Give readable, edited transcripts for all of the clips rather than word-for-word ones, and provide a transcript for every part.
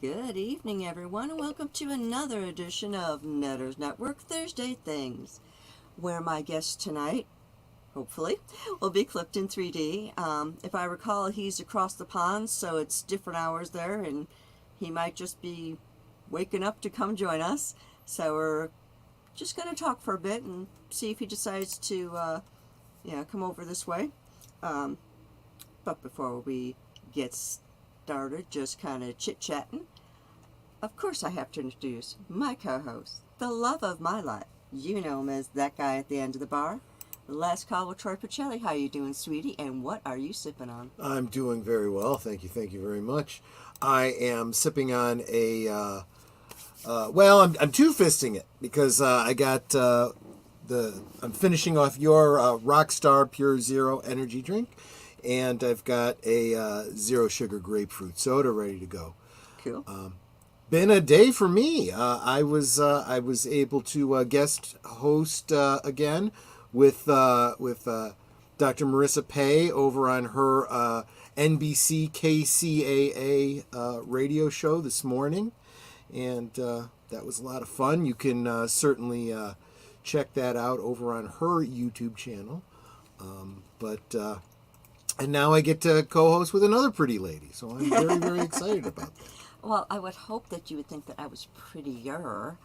Good evening, everyone, and welcome to another edition of Netters Network Thursday Things, where my guest tonight, hopefully, will be clifton3D. If I recall, he's across the pond, so it's different hours there, and he might just be waking up to come join us. So we're just going to talk for a bit and see if he decides to, come over this way. But before we get started, just kind of chit-chatting, of course I have to introduce my co-host, the love of my life. You know him as that guy at the end of the bar. Last call with Troy Pacelli. How you doing, sweetie? And what are you sipping on? I'm doing very well, thank you very much. I am sipping on a, I'm two-fisting it because I got I'm finishing off your Rockstar Pure Zero energy drink, and I've got a zero sugar grapefruit soda ready to go. Cool. Been a day for me. I was able to guest host again with Dr. Marissa Pay over on her NBC KCAA radio show this morning, and that was a lot of fun. You can certainly check that out over on her YouTube channel. And now I get to co-host with another pretty lady, so I'm very, very excited about that. Well, I would hope that you would think that I was prettier.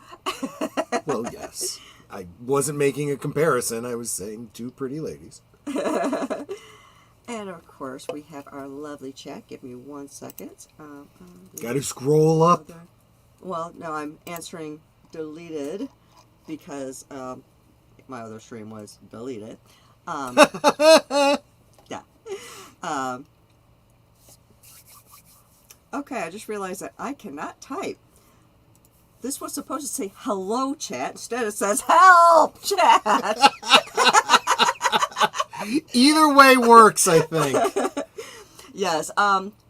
Well, yes. I wasn't making a comparison. I was saying two pretty ladies. And, of course, we have our lovely chat. Give me 1 second. Got to scroll up. Well, no, I'm answering deleted because my other stream was deleted. Yeah. Okay, I just realized that I cannot type. This was supposed to say hello chat. Instead it says help chat. Either way works, I think. Yes.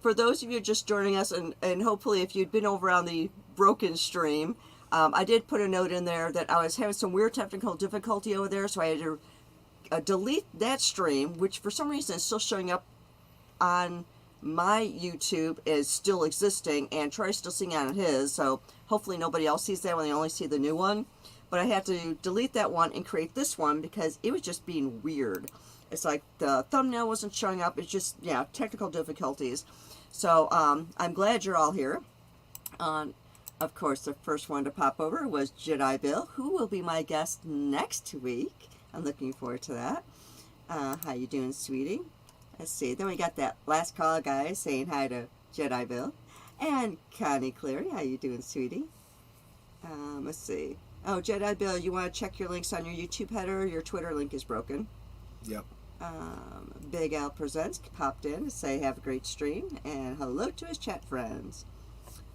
For those of you just joining us, and hopefully if you'd been over on the broken stream, I did put a note in there that I was having some weird technical difficulty over there, so I had to delete that stream, which for some reason is still showing up on my YouTube is still existing, and Troy's still seeing it on his, so hopefully nobody else sees that when they only see the new one. But I had to delete that one and create this one because it was just being weird. It's like the thumbnail wasn't showing up. It's just, technical difficulties. So I'm glad you're all here. Of course, the first one to pop over was Jedi Bill, who will be my guest next week. I'm looking forward to that. How you doing, sweetie? Let's see. Then we got that last call guy saying hi to Jedi Bill. And Connie Cleary. How you doing, sweetie? Let's see. Oh, Jedi Bill, you want to check your links on your YouTube header? Your Twitter link is broken. Yep. Big Al Presents popped in to say have a great stream. And hello to his chat friends.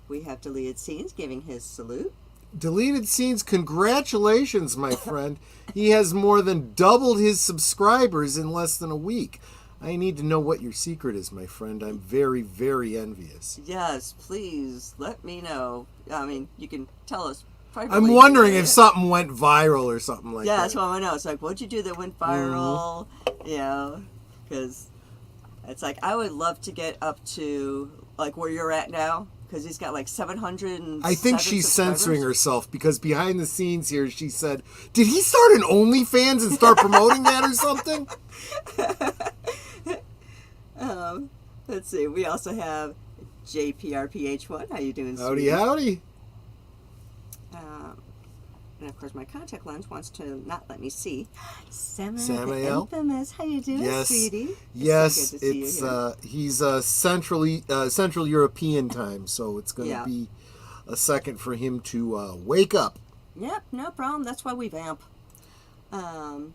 We have Deleted Scenes giving his salute. Deleted Scenes, congratulations, my friend. He has more than doubled his subscribers in less than a week. I need to know what your secret is, my friend. I'm very, very envious. Yes, please let me know. I mean, you can tell us privately. I'm wondering if something went viral or something like that. Yeah, that's what I want to know. It's like, what'd you do that went viral? Mm-hmm. Because it's like, I would love to get up to, like, where you're at now. Because he's got like 700. I think she's censoring herself because behind the scenes here, she said, "Did he start an OnlyFans and start promoting that or something?" Let's see. We also have JPRPH1. How you doing, Howdy, sweetie? howdy. And of course, my contact lens wants to not let me see. Samael. The infamous. How you doing, yes. sweetie? Yes, he's Central European time, so it's going to be a second for him to wake up. Yep, no problem. That's why we vamp.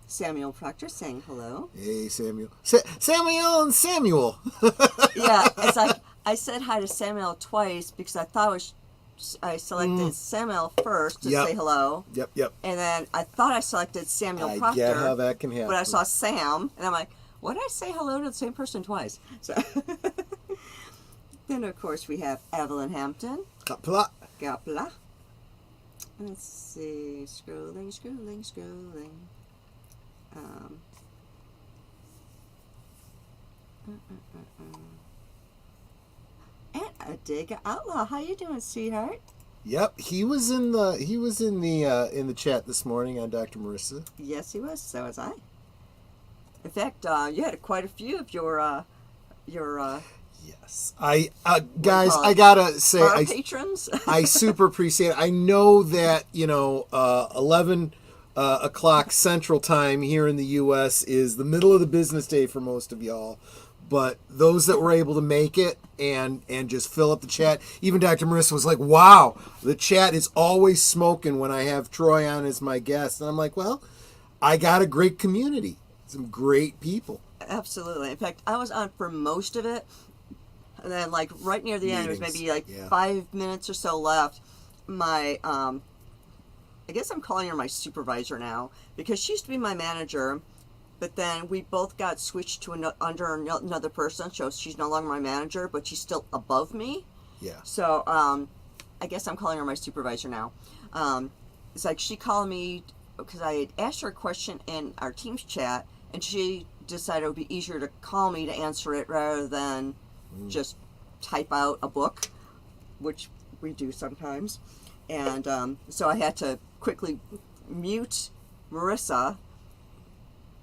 Samuel Proctor saying hello. Hey, Samuel. Samuel and Samuel. Yeah, it's like I said hi to Samuel twice because I thought I selected Samuel first to say hello. Yep. And then I thought I selected Samuel Proctor. I get how that can happen. But I saw Sam, and I'm like, why did I say hello to the same person twice? So then, of course, we have Evelyn Hampton. Kapla. Let's see. Scrolling. And Adega Outlaw. How you doing, sweetheart? Yep, he was in the chat this morning on Dr. Marissa. Yes, he was. So was I. In fact, you had quite a few of your Yes, I guys, call I it? gotta say, bar patrons. I super appreciate it. I know that 11 o'clock Central Time here in the U.S. is the middle of the business day for most of y'all. But those that were able to make it and just fill up the chat, even Dr. Marissa was like, wow, the chat is always smoking when I have Troy on as my guest. And I'm like, well, I got a great community, some great people. Absolutely. In fact, I was on for most of it. And then, like, right near the end, it was Meetings. maybe, like, Yeah. 5 minutes or so left. I guess I'm calling her my supervisor now, because she used to be my manager, but then we both got switched to under another person, so she's no longer my manager, but she's still above me. Yeah. So, I guess I'm calling her my supervisor now. It's like she called me because I had asked her a question in our Teams chat, and she decided it would be easier to call me to answer it rather than just type out a book, which we do sometimes. And so I had to quickly mute Melissa.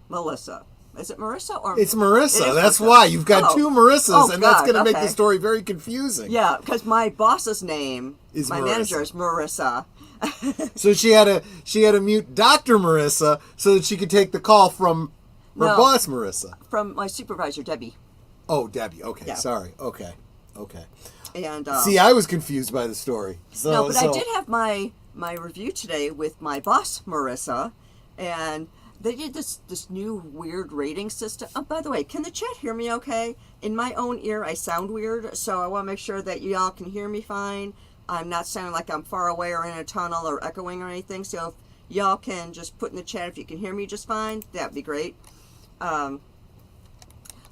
Is it Marissa or? It's Marissa. It is That's Marissa. why. You've got Oh. two Marissas, Oh, and that's God, going to make okay. the story very confusing. Yeah, because my boss's name, Is my Marissa. manager is Marissa. So she had to mute Dr. Marissa so that she could take the call from her No. boss, Marissa. From my supervisor, Debbie. Oh, Debbie. Okay, Yeah. sorry. Okay. And See, I was confused by the story. So, no, but I did have my review today with my boss, Marissa, and they did this new weird rating system. Oh, by the way, can the chat hear me okay? In my own ear, I sound weird, so I want to make sure that y'all can hear me fine. I'm not sounding like I'm far away or in a tunnel or echoing or anything, so if y'all can just put in the chat if you can hear me just fine, that'd be great.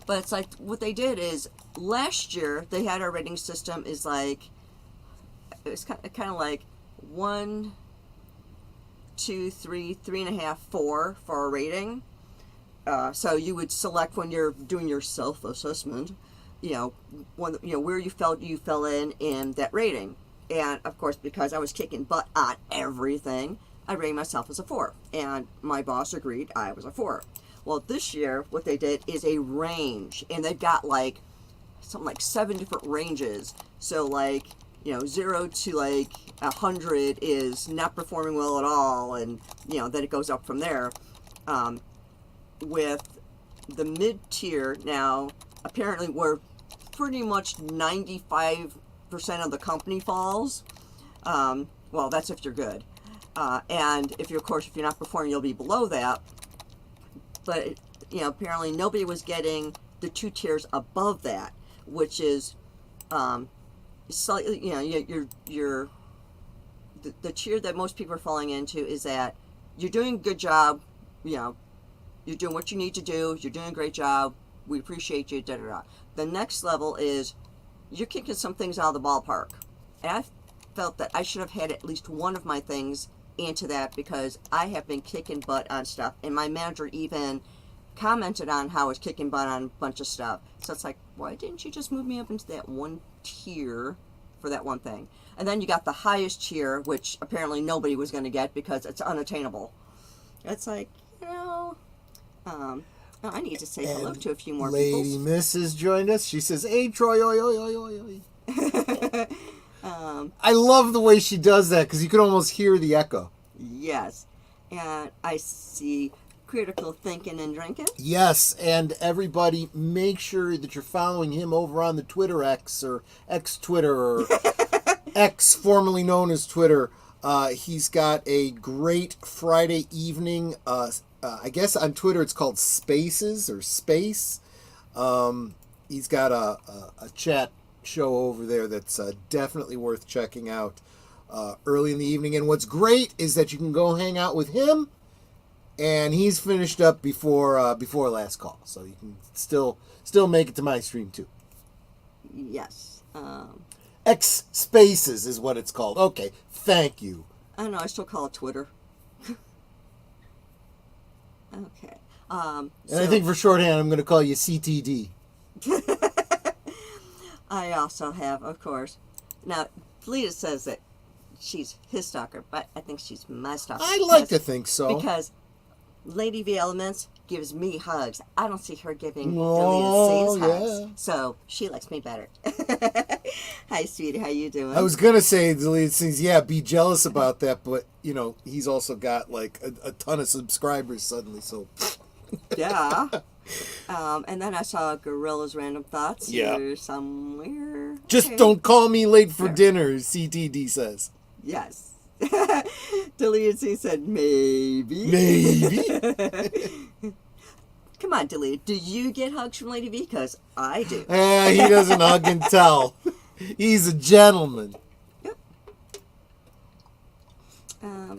But it's like, what they did is, last year, they had our rating system is like, it's kind of like 1, 2, 3, 3.5, 4 for a rating. So you would select when you're doing your self-assessment, where you felt you fell in that rating. And of course, because I was kicking butt on everything, I rated myself as a 4. And my boss agreed I was a 4. Well, this year, what they did is a range, and they've got something like 7 different ranges. So 0 to 100 is not performing well at all, and then it goes up from there. With the mid tier now, apparently where pretty much 95% of the company falls. Well, that's if you're good, and if you're not performing, you'll be below that. But apparently nobody was getting the 2 tiers above that, which is slightly, you're the tier that most people are falling into is that you're doing a good job, you're doing what you need to do, you're doing a great job, we appreciate you, da da da. The next level is you're kicking some things out of the ballpark. And I felt that I should have had at least one of my things into that, because I have been kicking butt on stuff, and my manager even commented on how I was kicking butt on a bunch of stuff. So it's like, why didn't you just move me up into that one tier for that one thing? And then you got the highest tier, which apparently nobody was going to get because it's unattainable. It's like, I need to say hello to a few more Lady people. Miss has joined us. She says, "Hey, Troy, oi, oi, oi, oi, oi." I love the way she does that, because you can almost hear the echo. Yes. And I see critical thinking and drinking. Yes, and everybody, make sure that you're following him over on the Twitter X, or X-Twitter, or X, formerly known as Twitter. He's got a great Friday evening, I guess on Twitter it's called Spaces, or Space. He's got a chat show over there that's definitely worth checking out early in the evening. And what's great is that you can go hang out with him, and he's finished up before last call, so you can still make it to my stream too. Yes. X Spaces is what it's called. Okay, thank you. I don't know, I still call it Twitter. Okay. And I think for shorthand, I'm going to call you CTD. I also have, of course. Now, Lita says that she's his stalker, but I think she's my stalker. I like to think so. Because Lady V Elements gives me hugs. I don't see her giving Oh, Deleted Scenes yeah. hugs. So she likes me better. Hi, sweetie. How you doing? I was gonna say Deleted Scenes, yeah, be jealous about that, but you know, he's also got like a ton of subscribers suddenly, so Yeah. And then I saw Gorilla's Random Thoughts Yeah. here somewhere. just Okay. don't call me late for There. dinner, CTD says. Yes. Deleted Scene said maybe. Maybe. Come on, Deleted. Do you get hugs from Lady V? Because I do. He doesn't hug and tell. He's a gentleman. Yep.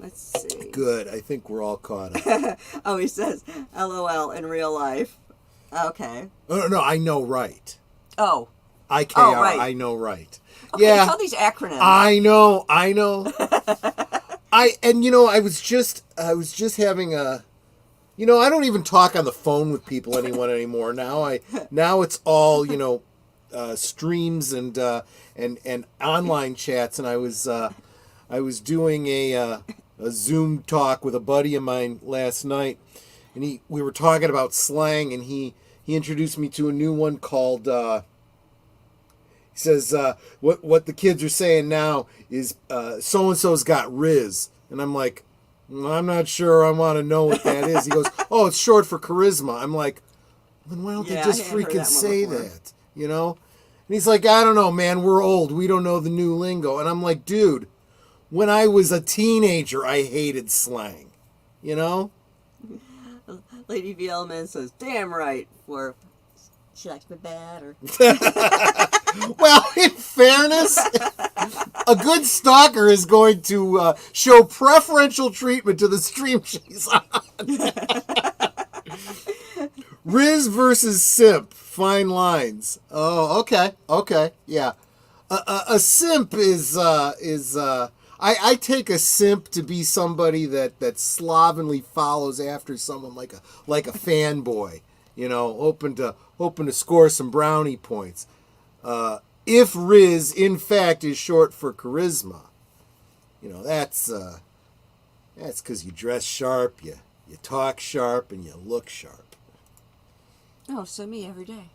Let's see. Good. I think we're all caught up. Oh, he says, LOL in real life. Okay. Oh, no, I know right. Oh. IKR, Oh, right. I know right. Okay, Yeah. it's all these acronyms. I know. I was just having a, I don't even talk on the phone with people anymore. Now it's all, streams and online chats, and I was doing a Zoom talk with a buddy of mine last night, and we were talking about slang, and he introduced me to a new one called he says, what the kids are saying now is so-and-so's got Riz. And I'm like, I'm not sure I want to know what that is. He goes, oh, it's short for charisma. I'm like, then why don't they Yeah, just I hadn't heard freaking that one say before. that? And he's like, I don't know, man. We're old. We don't know the new lingo. And I'm like, dude, when I was a teenager, I hated slang. Lady V Element says, damn right. For she likes me better. Well, in fairness, a good stalker is going to show preferential treatment to the stream she's on. Riz versus simp, fine lines. Oh, okay, yeah. A simp is I take a simp to be somebody that slovenly follows after someone like a fanboy, hoping to score some brownie points. If Riz, in fact, is short for charisma, that's because you dress sharp, you talk sharp, and you look sharp. Oh, so me every day.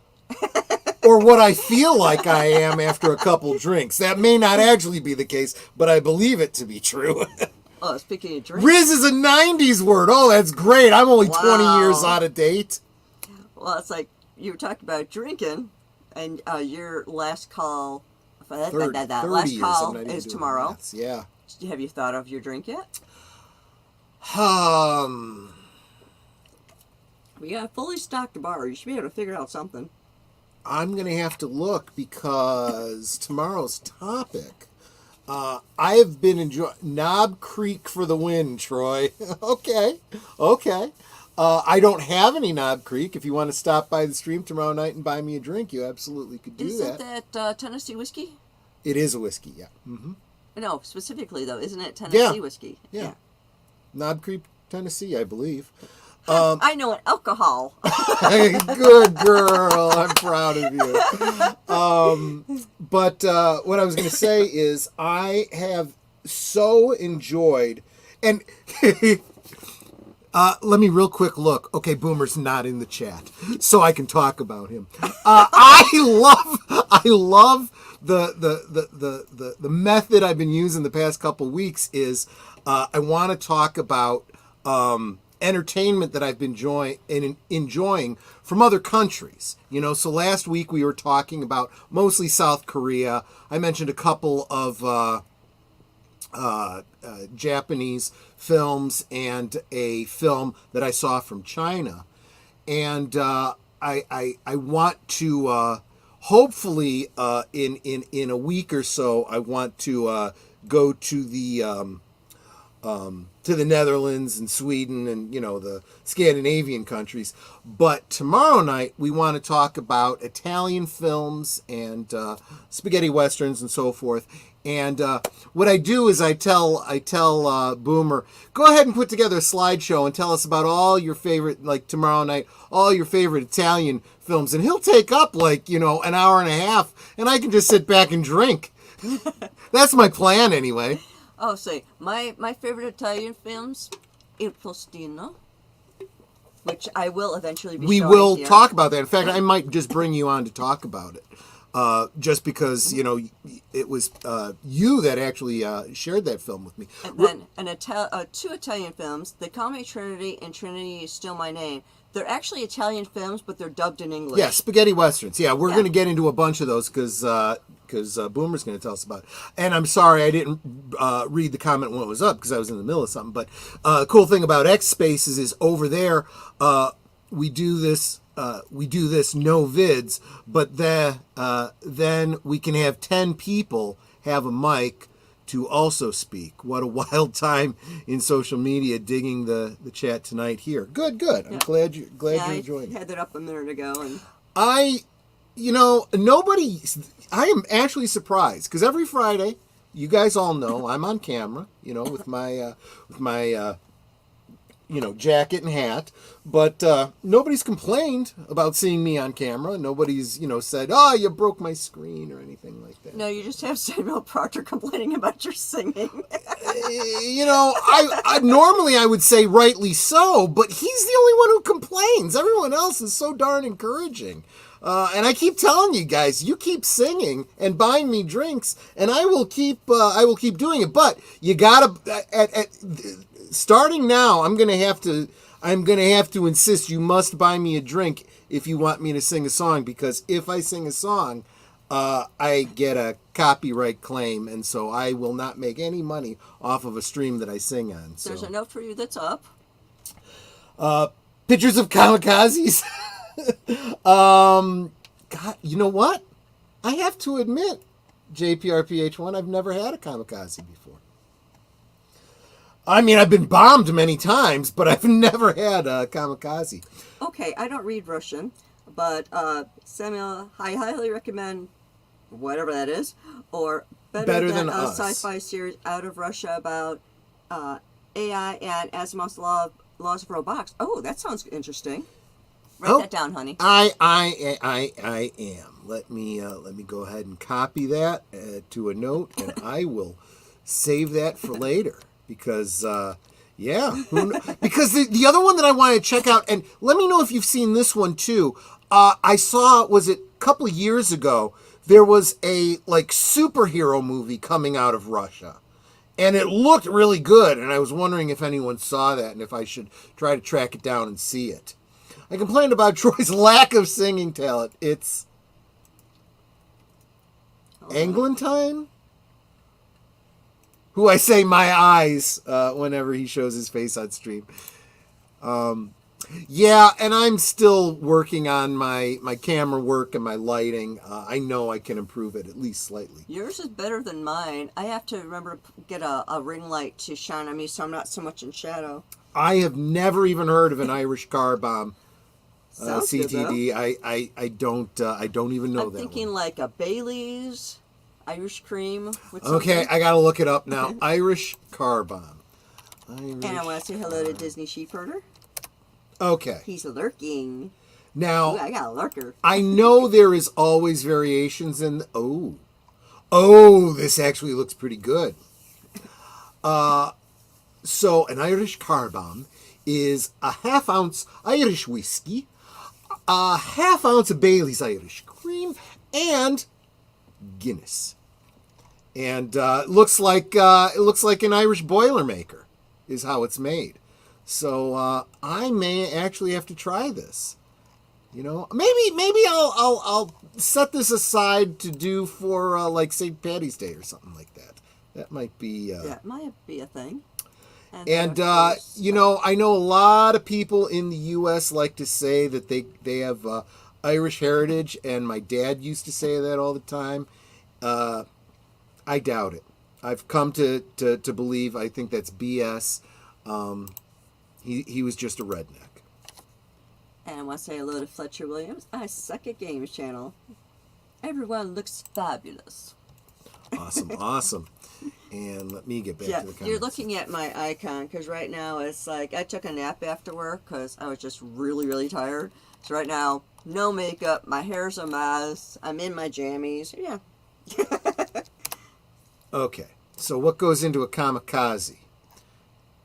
Or what I feel like I am after a couple drinks. That may not actually be the case, but I believe it to be true. Oh, speaking of drinks. Riz is a 90s word. Oh, that's great. I'm only 20 Wow. years out of date. Well, it's like you were talking about drinking, and your last call, last 30 years, call I'm not even is doing tomorrow. maths. Yeah. Have you thought of your drink yet? We got a fully stocked bar. You should be able to figure out something. I'm going to have to look because tomorrow's topic. I have been enjoying Knob Creek for the win, Troy. Okay. I don't have any Knob Creek. If you want to stop by the stream tomorrow night and buy me a drink, you absolutely could do Isn't that. that Tennessee whiskey? It is a whiskey, yeah. Mm-hmm. No, specifically though, isn't it Tennessee whiskey? Yeah. Knob Creek, Tennessee, I believe. I know an alcohol. Good girl. I'm proud of you. But what I was going to say is I have so enjoyed, and let me real quick look. Okay, Boomer's not in the chat, so I can talk about him. I love the method I've been using the past couple weeks is I want to talk about entertainment that I've been enjoying from other countries. So last week we were talking about mostly South Korea. I mentioned a couple of Japanese films and a film that I saw from China. And I want to hopefully in a week or so I want to go to the to the Netherlands and Sweden and, the Scandinavian countries. But tomorrow night we want to talk about Italian films and spaghetti westerns and so forth. And what I do is I tell Boomer, go ahead and put together a slideshow and tell us about all your favorite, like tomorrow night, all your favorite Italian films. And he'll take up an hour and a half, and I can just sit back and drink. That's my plan anyway. Oh, say, my favorite Italian films, Il Postino, which I will eventually be We showing will here. talk about that. In fact, I might just bring you on to talk about it. Just because, it was you that actually shared that film with me. And then two Italian films, They Call Me Trinity and Trinity Is Still My Name. They're actually Italian films, but they're dubbed in English. Yeah, spaghetti westerns. Yeah, we're going to get into a bunch of those because Boomer's going to tell us about it. And I'm sorry I didn't read the comment when it was up because I was in the middle of something. But cool thing about X Spaces is over there we do this no vids, but then we can have 10 people have a mic to also speak. What a wild time in social media digging the chat tonight here. Good. I'm glad you're enjoying it. I had that up a minute ago. And I am actually surprised because every Friday, you guys all know I'm on camera, with my jacket and hat, but nobody's complained about seeing me on camera. Nobody's, said, "Oh, you broke my screen" or anything like that. No, you just have Samuel Proctor complaining about your singing. I normally I would say rightly so, but he's the only one who complains. Everyone else is so darn encouraging. And I keep telling you guys, you keep singing and buying me drinks, and I will keep doing it. But you gotta starting now. I'm gonna have to insist you must buy me a drink if you want me to sing a song, because if I sing a song, I get a copyright claim, and so I will not make any money off of a stream that I sing on. So. There's a note for you that's up. Pictures of kamikazes. God, you know what? I have to admit, JPRPH1, I've never had a kamikaze before. I mean, I've been bombed many times, but I've never had a kamikaze. Okay, I don't read Russian, but Samuel, I highly recommend whatever that is, or Better Than a sci-fi series out of Russia about AI and Asimov's laws of robotics. Oh, that sounds interesting. Write that down, honey. I am. Let me go ahead and copy that to a note, and I will save that for later. Because, because the other one that I wanted to check out, and let me know if you've seen this one too. I saw, was it a couple of years ago, there was a superhero movie coming out of Russia. And it looked really good, and I was wondering if anyone saw that and if I should try to track it down and see it. I complained about Troy's lack of singing talent. It's Anglentine? Who I say my eyes whenever he shows his face on stream. Yeah, and I'm still working on my camera work and my lighting. I know I can improve it at least slightly. Yours is better than mine. I have to remember to get a ring light to shine on me so I'm not so much in shadow. I have never even heard of an Irish car bomb. Sounds CTD. Good, I don't even know I'm that thinking one. like a Bailey's Irish cream with Okay, something. I gotta look it up now. Irish car bomb. And I want to say hello to Disney Sheepherder. Okay. He's lurking. Now, Ooh, I got a lurker. I know there is always variations in... Oh, this actually looks pretty good. So, an Irish car bomb is a half-ounce Irish whiskey, a half-ounce of Bailey's Irish cream, and Guinness. And it looks like an Irish Boilermaker is how it's made. So I may actually have to try this. Maybe I'll set this aside to do for like St. Patty's Day or something like that. That might be. That might be a thing. And I know a lot of people in the U.S. like to say that they have Irish heritage, and my dad used to say that all the time. I doubt it. I've come to believe. I think that's BS. He was just a redneck. And I want to say hello to Fletcher Williams. I suck at Games Channel. Everyone looks fabulous. Awesome. And let me get back to the comments. You're looking at my icon because right now it's like I took a nap after work because I was just really, really tired. So right now, no makeup, my hair's a mess, I'm in my jammies. Yeah. Okay, so what goes into a kamikaze?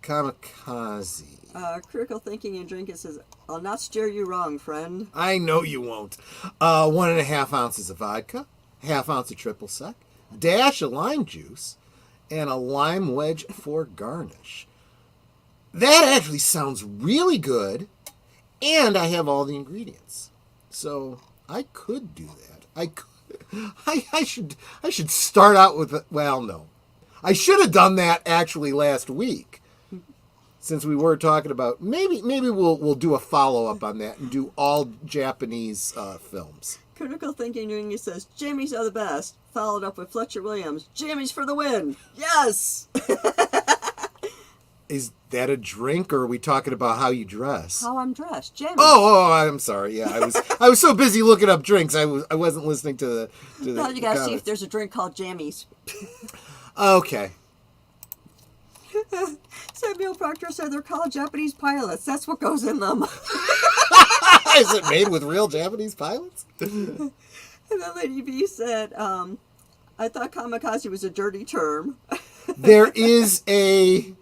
Kamikaze. Critical thinking and drinking says, I'll not steer you wrong, friend. I know you won't. 1.5 ounces of vodka, half ounce of triple sec, dash of lime juice, and a lime wedge for garnish. That actually sounds really good, and I have all the ingredients. So I could do that. I should start out with no. I should have done that actually last week. Since we were talking about maybe we'll do a follow-up on that and do all Japanese films. Critical thinking drinking says, jammies are the best. Followed up with Fletcher Williams, jammies for the win. Yes. Is that a drink, or are we talking about how you dress? How I'm dressed, jammies. Oh, I'm sorry. Yeah, I was so busy looking up drinks. I wasn't listening to the. Now you gotta see if there's a drink called jammies. Okay. Samuel Proctor said they're called Japanese pilots. That's what goes in them. Is it made with real Japanese pilots? And then Lady B said, I thought kamikaze was a dirty term. There is a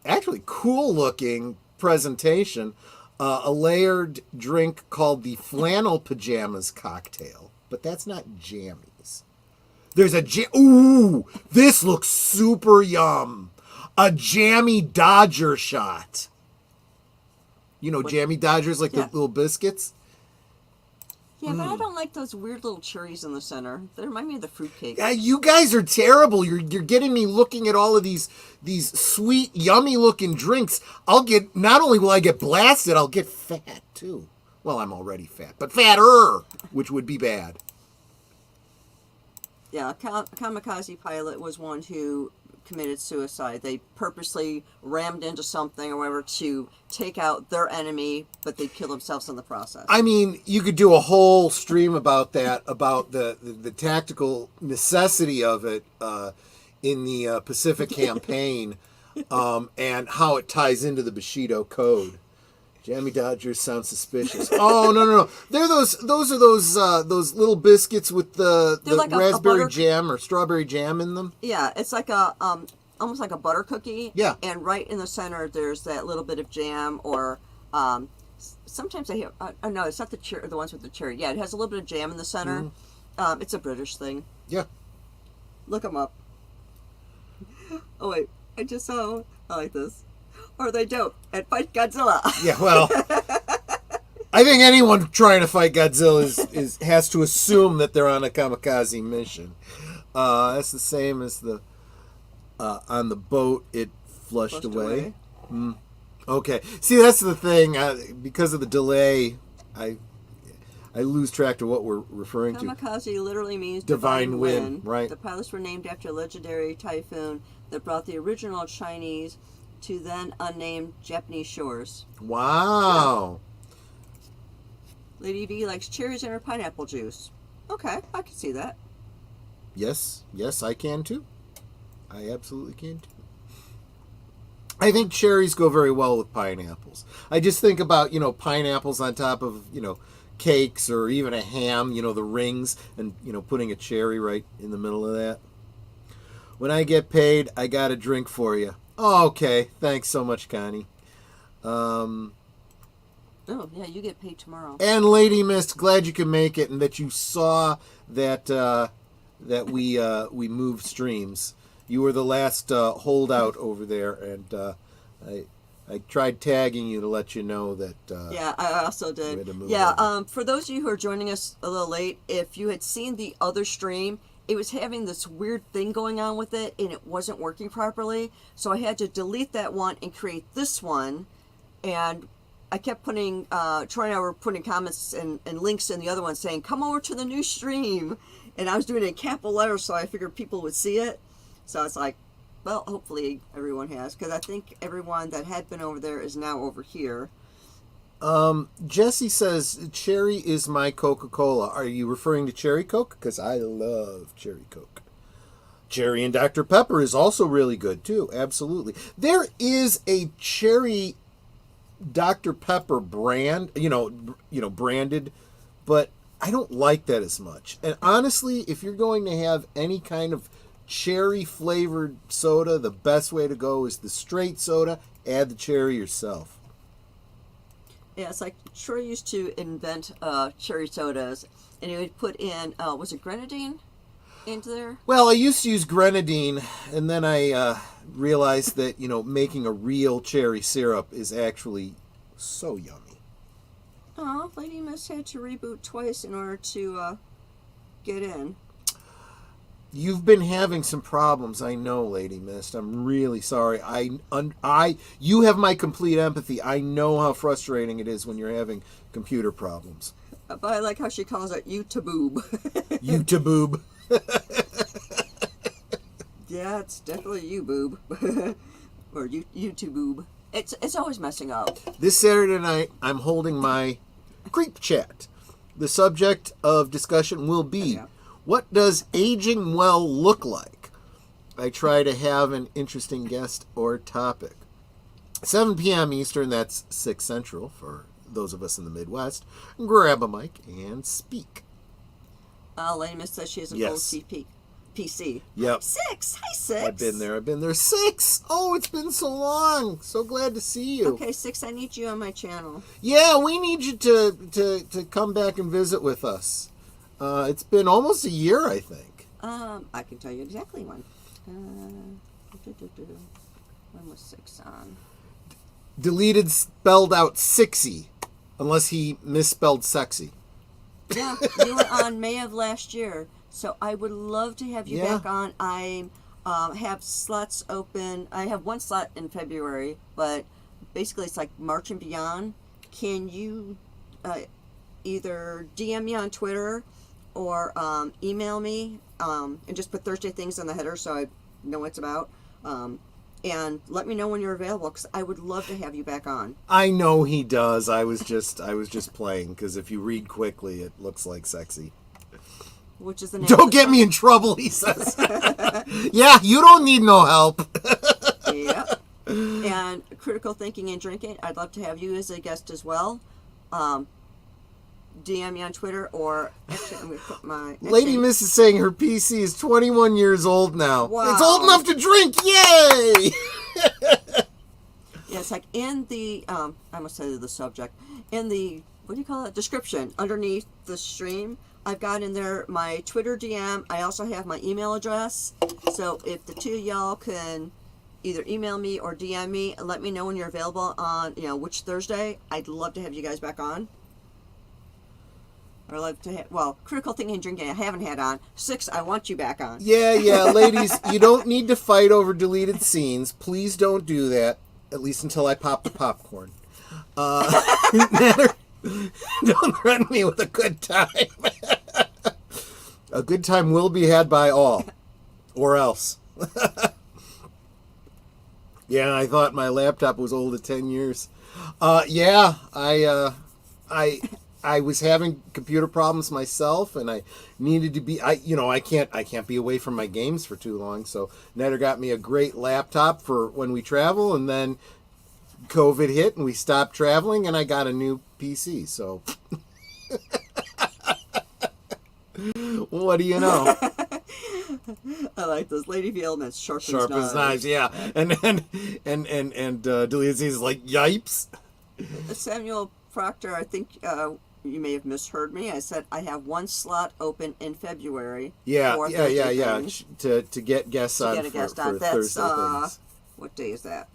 actually cool looking presentation, a layered drink called the flannel pajamas cocktail, but that's not jammies. There's ooh, this looks super yum. A jammy Dodger shot. You know, jammy Dodgers, like the little biscuits. Yeah, but I don't like those weird little cherries in the center. They remind me of the fruitcake. Yeah, you guys are terrible. You're getting me looking at all of these sweet, yummy looking drinks. Not only will I get blasted, I'll get fat too. Well, I'm already fat, but fatter, which would be bad. Yeah, kamikaze pilot was one who committed suicide. They purposely rammed into something or whatever to take out their enemy, but they kill themselves in the process. I mean, you could do a whole stream about that, about the tactical necessity of it in the Pacific Campaign, and how it ties into the Bushido Code. Jammy Dodgers sound suspicious. Oh no! They're those little biscuits with the like raspberry jam or strawberry jam in them. Yeah, it's like a almost like a butter cookie. Yeah. And right in the center, there's that little bit of jam, or sometimes they have. No, it's not the ones with the cherry. Yeah, it has a little bit of jam in the center. Mm. It's a British thing. Yeah. Look them up. Oh wait, I just saw. I like this. Or they don't, and fight Godzilla. Yeah, well, I think anyone trying to fight Godzilla has to assume that they're on a kamikaze mission. That's the same as the on the boat it flushed away. Mm. Okay, see, that's the thing. Because of the delay, I lose track of what we're referring to. Kamikaze literally means divine wind. Right. The pilots were named after a legendary typhoon that brought the original Chinese to then unnamed Japanese shores. Wow. Yeah. Lady V likes cherries in her pineapple juice. Okay, I can see that. Yes, I can too. I absolutely can too. I think cherries go very well with pineapples. I just think about, pineapples on top of, cakes or even a ham, the rings, and, putting a cherry right in the middle of that. When I get paid, I got a drink for you. Oh, okay. Thanks so much, Connie. Oh, yeah, you get paid tomorrow. And Lady Myst, glad you could make it and that you saw that that we moved streams. You were the last holdout over there, and I tried tagging you to let you know that. Yeah, I also did. Yeah, for those of you who are joining us a little late, if you had seen the other stream, it was having this weird thing going on with it, and it wasn't working properly. So I had to delete that one and create this one. And I kept putting, Troy and I were putting comments and links in the other one saying, come over to the new stream. And I was doing it in capital letters, so I figured people would see it. So it's like, well, hopefully everyone has, because I think everyone that had been over there is now over here. Jesse says, cherry is my Coca-Cola. Are you referring to cherry Coke? Because I love cherry Coke. Cherry and Dr. Pepper is also really good, too. Absolutely. There is a cherry Dr. Pepper brand, branded, but I don't like that as much. And honestly, if you're going to have any kind of cherry flavored soda, the best way to go is the straight soda. Add the cherry yourself. Yeah, it's like Troy used to invent cherry sodas, and he would put in, was it grenadine into there? Well, I used to use grenadine, and then I realized that, making a real cherry syrup is actually so yummy. Oh, Lady Myst had to reboot twice in order to get in. You've been having some problems, I know, Lady Myst. I'm really sorry. You have my complete empathy. I know how frustrating it is when you're having computer problems. But I like how she calls it YouTube. YouTube. Yeah, it's definitely you boob. Or YouTube boob. It's always messing up. This Saturday night, I'm holding my Creep Chat. The subject of discussion will be, what does aging well look like? I try to have an interesting guest or topic. 7 p.m. Eastern, that's 6 Central for those of us in the Midwest. Grab a mic and speak. Lady Myst says she has a gold PC. Yep. 6. Hi, 6. I've been there. 6. Oh, it's been so long. So glad to see you. Okay, 6, I need you on my channel. Yeah, we need you to come back and visit with us. It's been almost a year, I think. I can tell you exactly when. When was 6 on? Deleted spelled out sixy, unless he misspelled sexy. Yeah, you were on May of last year. So I would love to have you back on. I have slots open. I have one slot in February, but basically it's like March and beyond. Can you either DM me on Twitter or email me and just put Thursday Things on the header so I know what it's about. And let me know when you're available, because I would love to have you back on. I know he does. I was just playing, because if you read quickly, it looks like sexy. Which is the name. Don't get me in trouble, he says. Yeah, you don't need no help. Yeah. And Critical Thinking and Drinking, I'd love to have you as a guest as well. DM me on Twitter, or actually I'm going to put my... Lady Myst is saying her PC is 21 years old now. Wow. It's old enough to drink. Yay! Yeah, it's like in the, I almost said the subject, in the, what do you call it, description underneath the stream, I've got in there my Twitter DM. I also have my email address. So if the two of y'all can either email me or DM me and let me know when you're available on, which Thursday, I'd love to have you guys back on. Or love to have, Critical Thinking and Drinking I haven't had on. 6, I want you back on. Yeah, ladies, you don't need to fight over deleted scenes. Please don't do that, at least until I pop the popcorn. Don't threaten me with a good time. A good time will be had by all. Or else. Yeah, I thought my laptop was old at 10 years. I was having computer problems myself, and I needed to be. I can't be away from my games for too long. So Netter got me a great laptop for when we travel, and then COVID hit, and we stopped traveling, and I got a new PC. So, what do you know? I like those. Lady Veilments, sharp as knives. Yeah, and deleted scenes like yipes. Samuel Proctor, I think you may have misheard me. I said I have one slot open in February. Yeah. To get guests on for Thursday Things. What day is that?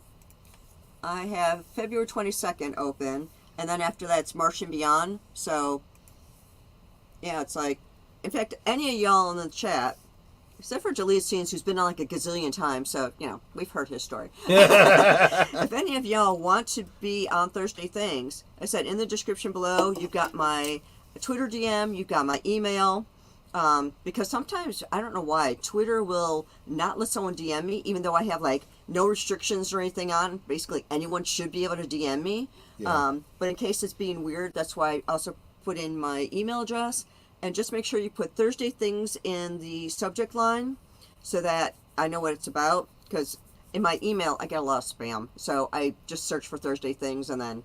I have February 22nd open, and then after that it's March and beyond. So, yeah, it's like, in fact, any of y'all in the chat, except for deleted scenes, who's been on like a gazillion times, so we've heard his story. If any of y'all want to be on Thursday Things, I said in the description below, you've got my Twitter DM, you've got my email. Because sometimes, I don't know why, Twitter will not let someone DM me, even though I have like no restrictions or anything on. Basically, anyone should be able to DM me. Yeah. But in case it's being weird, that's why I also put in my email address. And just make sure you put Thursday Things in the subject line so that I know what it's about. Because in my email, I get a lot of spam. So I just search for Thursday Things, and then,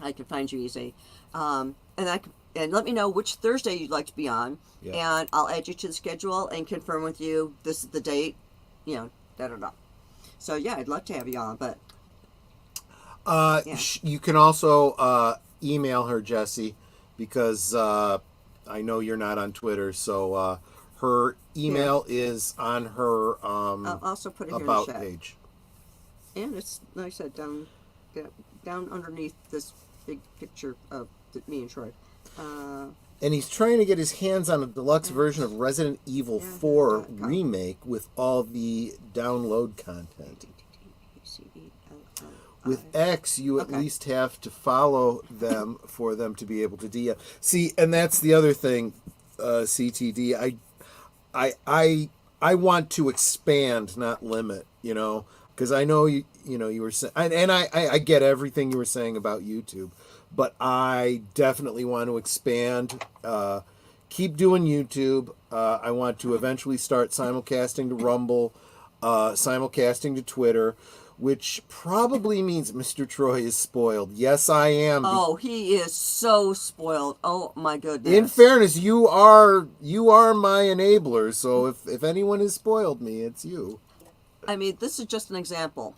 I can find you easy. And let me know which Thursday you'd like to be on, and I'll add you to the schedule and confirm with you this is the date, da da da. So yeah, I'd love to have you on, but you can also email her, Jesse, because I know you're not on Twitter, so her email is on her I'll also put it here about in the chat. page. And it's like I said, down underneath this big picture of me and Troy. And he's trying to get his hands on a deluxe version of Resident Evil 4 remake with all the download content. With X, you at least have to follow them for them to be able to DM. See, and that's the other thing, CTD. I want to expand, not limit. Because I know you were saying, and I get everything you were saying about YouTube. But I definitely want to expand, keep doing YouTube. I want to eventually start simulcasting to Rumble, simulcasting to Twitter, which probably means Mr. Troy is spoiled. Yes, I am. Oh, he is so spoiled. Oh my goodness. In fairness, you are my enabler. So if anyone has spoiled me, it's you. I mean, this is just an example.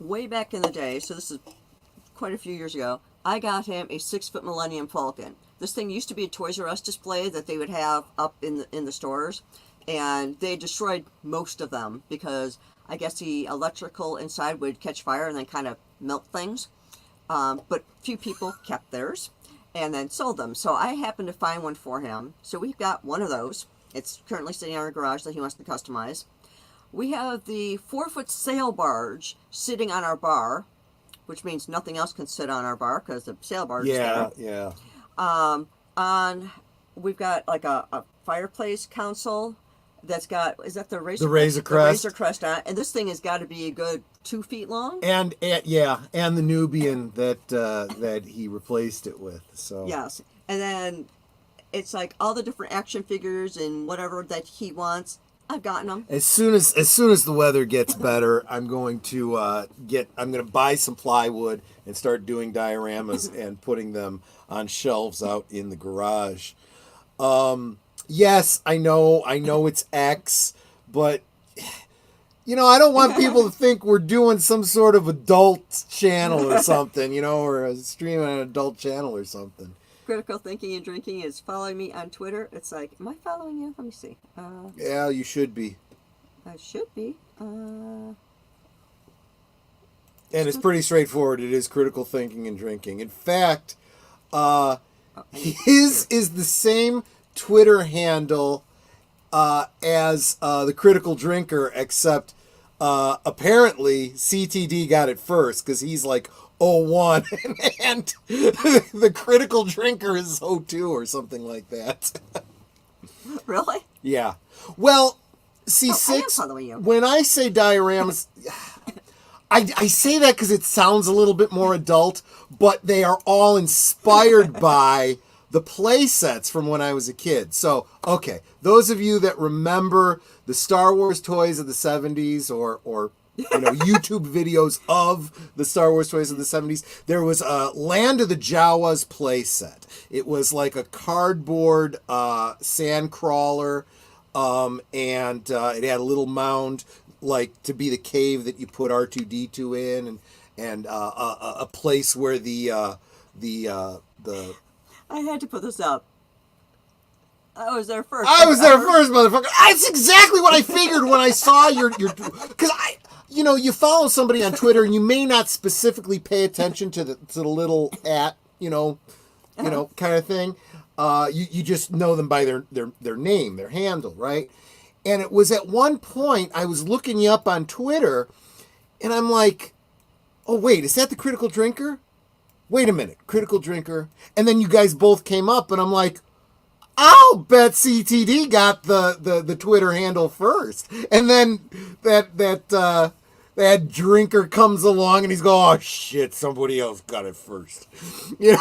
Way back in the day, so this is quite a few years ago, I got him a 6-foot Millennium Falcon. This thing used to be a Toys R Us display that they would have up in the stores, and they destroyed most of them because I guess the electrical inside would catch fire and then kind of melt things. But few people kept theirs and then sold them. So I happened to find one for him. So we've got one of those. It's currently sitting in our garage that he wants to customize. We have the 4-foot sail barge sitting on our bar, which means nothing else can sit on our bar because the sail barge is there. Yeah. We've got like a fireplace console that's got, is that the Razor Crest? The Razor Crest on it. And this thing has got to be a good 2 feet long. And the Nubian that he replaced it with. So yes. And then it's like all the different action figures and whatever that he wants. I've gotten them. As soon as the weather gets better, I'm going to buy some plywood and start doing dioramas and putting them on shelves out in the garage. Yes, I know it's X, but I don't want people to think we're doing some sort of adult channel or something, or a stream on an adult channel or something. Critical Thinking and Drinking is following me on Twitter. It's like, am I following you? Let me see. Yeah, you should be. I should be. And it's pretty straightforward. It is Critical Thinking and Drinking. In fact, his is the same Twitter handle as the Critical Drinker, except apparently CTD got it first because he's like 01 and the Critical Drinker is 02 or something like that. Really? Yeah. Well, C6, when I say dioramas, I say that because it sounds a little bit more adult, but they are all inspired by the play sets from when I was a kid. So, okay, those of you that remember the Star Wars toys of the 70s or YouTube videos of the Star Wars toys of the 70s, there was a Land of the Jawas play set. It was like a cardboard sand crawler, and it had a little mound like to be the cave that you put R2-D2 in, and a place where the I had to put this up. I was there first. I was there first, motherfucker. That's exactly what I figured when I saw your because you follow somebody on Twitter and you may not specifically pay attention to the little @ kind of thing. You just know them by their name, their handle, right? And it was at one point I was looking you up on Twitter, and I'm like, oh wait, is that the Critical Drinker? Wait a minute, Critical Drinker. And then you guys both came up, and I'm like, I'll bet CTD got the Twitter handle first. And then that drinker comes along and he's going, oh shit, somebody else got it first. You know?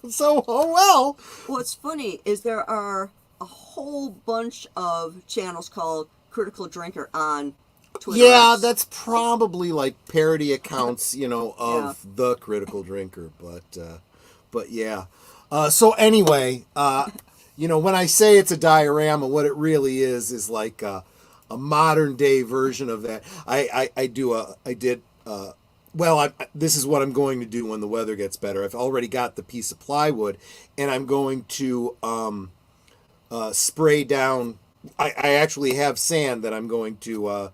So, oh well. What's funny is there are a whole bunch of channels called Critical Drinker on Twitter. Yeah, that's probably like parody accounts, you know, of the Critical Drinker. But yeah. So anyway, you know, when I say it's a diorama, what it really is like a modern day version of that. This is what I'm going to do when the weather gets better. I've already got the piece of plywood, and I'm going to spray down. I actually have sand that I'm going to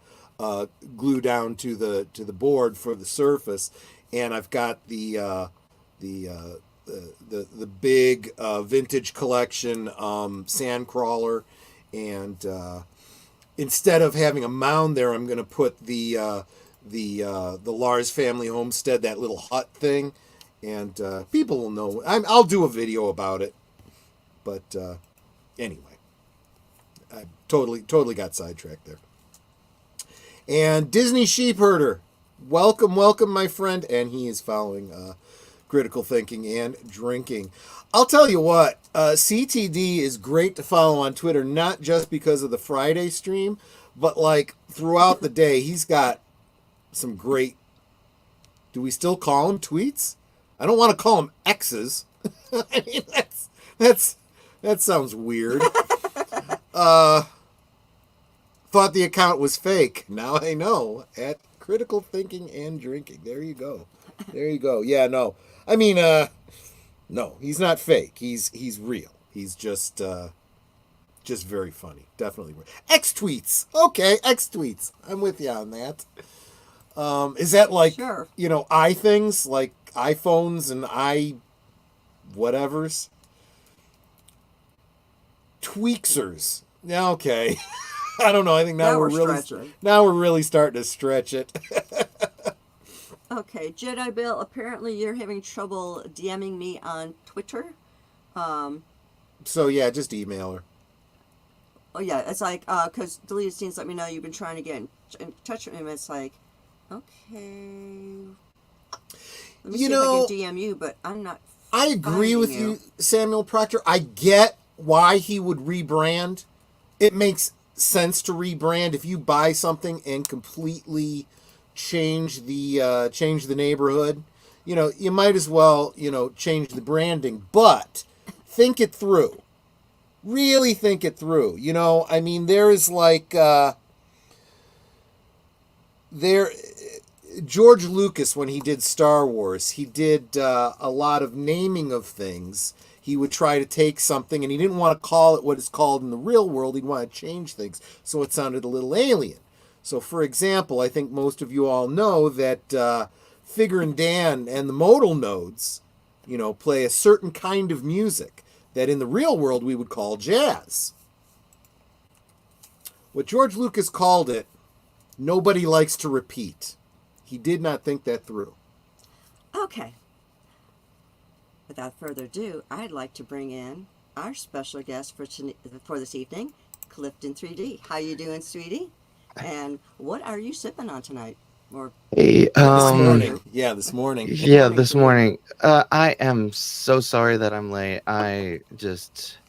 glue down to the board for the surface, and I've got the big vintage collection sand crawler, and instead of having a mound there, I'm going to put the Lars family homestead, that little hut thing, and people will know. I'll do a video about it, but anyway, I totally got sidetracked there. And Disney Sheepherder, welcome, my friend, and he is following Critical Thinking and Drinking. I'll tell you what, CTD is great to follow on Twitter, not just because of the Friday stream, but like throughout the day. He's got some great, do we still call them tweets? I don't want to call them X's. I mean, that sounds weird. Thought the account was fake. Now I know. At Critical Thinking and Drinking. There you go. Yeah, no. I mean, no, he's not fake. He's real. He's just very funny. Definitely real. X tweets. Okay, X tweets. I'm with you on that. Is that like, sure, you know, things like iPhones and whatevers? Tweaksers. Yeah, okay. I don't know. I think now we're really starting to stretch it. Okay, Jedi Bill, apparently you're having trouble DMing me on Twitter. So yeah, just email her. Oh yeah, it's like, because deleted scenes let me know you've been trying to get in touch with him. It's like, okay. Let me see if I can DM you, but I'm not. I agree with you, Samuel Proctor. I get why he would rebrand. It makes sense to rebrand if you buy something and completely change the neighborhood. You know, you might as well, you know, change the branding, but think it through. Really think it through. You know, I mean, there is like George Lucas, when he did Star Wars, he did a lot of naming of things. He would try to take something, and he didn't want to call it what it's called in the real world. He'd want to change things, so it sounded a little alien. So, for example, I think most of you all know that Figure and Dan and the modal nodes, you know, play a certain kind of music that in the real world we would call jazz. What George Lucas called it, nobody likes to repeat. He did not think that through. Okay. Without further ado, I'd like to bring in our special guest for this evening, clifton3D. How you doing, sweetie? And what are you sipping on tonight? Or hey, this morning. Yeah, this morning. Yeah, this morning. I am so sorry that I'm late. I just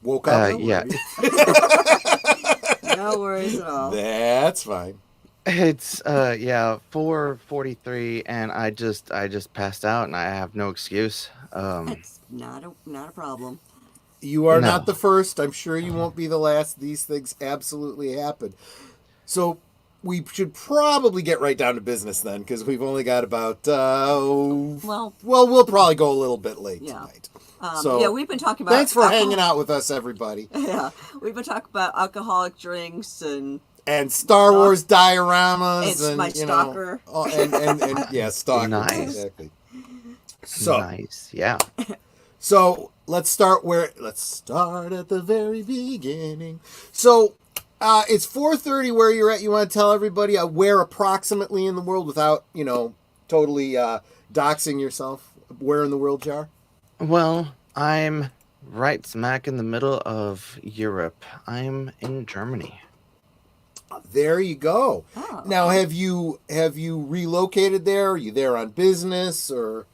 woke up. Yeah. No worries at all. That's fine. It's 4:43, and I just passed out, and I have no excuse. It's not a problem. You are not the first. I'm sure you won't be the last. These things absolutely happen. So we should probably get right down to business then, because we've only got about well, we'll probably go a little bit late tonight. Yeah, we've been talking about. Thanks for hanging out with us, everybody. Yeah, we've been talking about alcoholic drinks and Star Wars dioramas. It's my stalker. And yeah, stalker. Nice. Exactly. So nice. Yeah. So let's start at the very beginning. So it's 4:30 where you're at. You want to tell everybody where approximately in the world without, totally doxing yourself. Where in the world you are? Well, I'm right smack in the middle of Europe. I'm in Germany. There you go. Oh, Now, have you relocated there? Are you there on business or?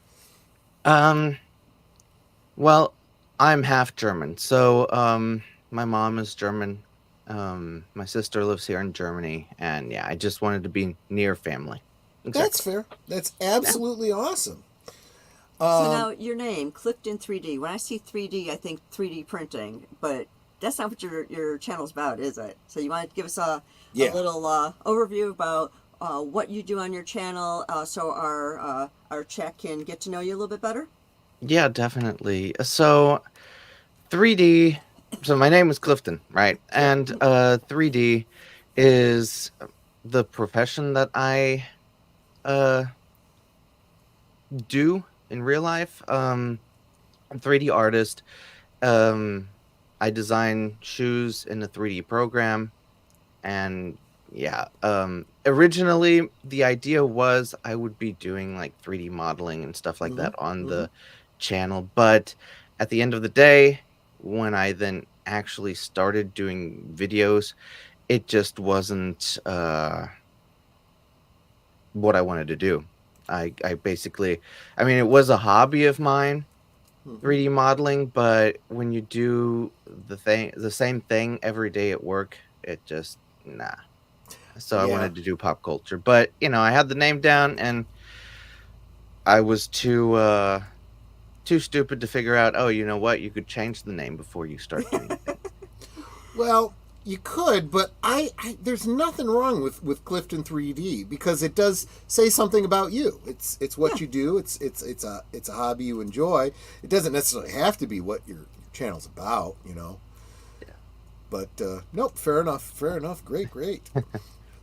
Um, well, I'm half German. So, my mom is German. My sister lives here in Germany, and yeah, I just wanted to be near family. That's Exactly. fair. That's Yeah. absolutely awesome. so now your name, clifton3D. When I see 3D, I think 3D printing, but that's not what your channel's about, is it? So you want to give us a Yeah. little overview about what you do on your channel, so our chat can get to know you a little bit better. Yeah, definitely. So, 3D. So my name is Clifton, right? Yep. And 3D is the profession that I uh do in real life. I'm a 3D artist. Um, I design shoes in a 3D program, and yeah. Originally the idea was I would be doing like 3D modeling and stuff like Mm-hmm. that on Mm-hmm. the channel, but at the end of the day, when I then actually started doing videos, it just wasn't what I wanted to do. I basically, I mean, it was a hobby of mine, Mm-hmm. 3D modeling, but when you do the same thing every day at work, it just nah. So I Yeah. wanted to do pop culture, but I had the name down, and I was too stupid to figure out. Oh, you know what? You could change the name before you start doing things. Well, you could, but there's nothing wrong with Clifton 3D because it does say something about you. It's Yeah. what you do. It's a hobby you enjoy. It doesn't necessarily have to be what your channel's about. Yeah. But nope, fair enough. Fair enough. Great, great.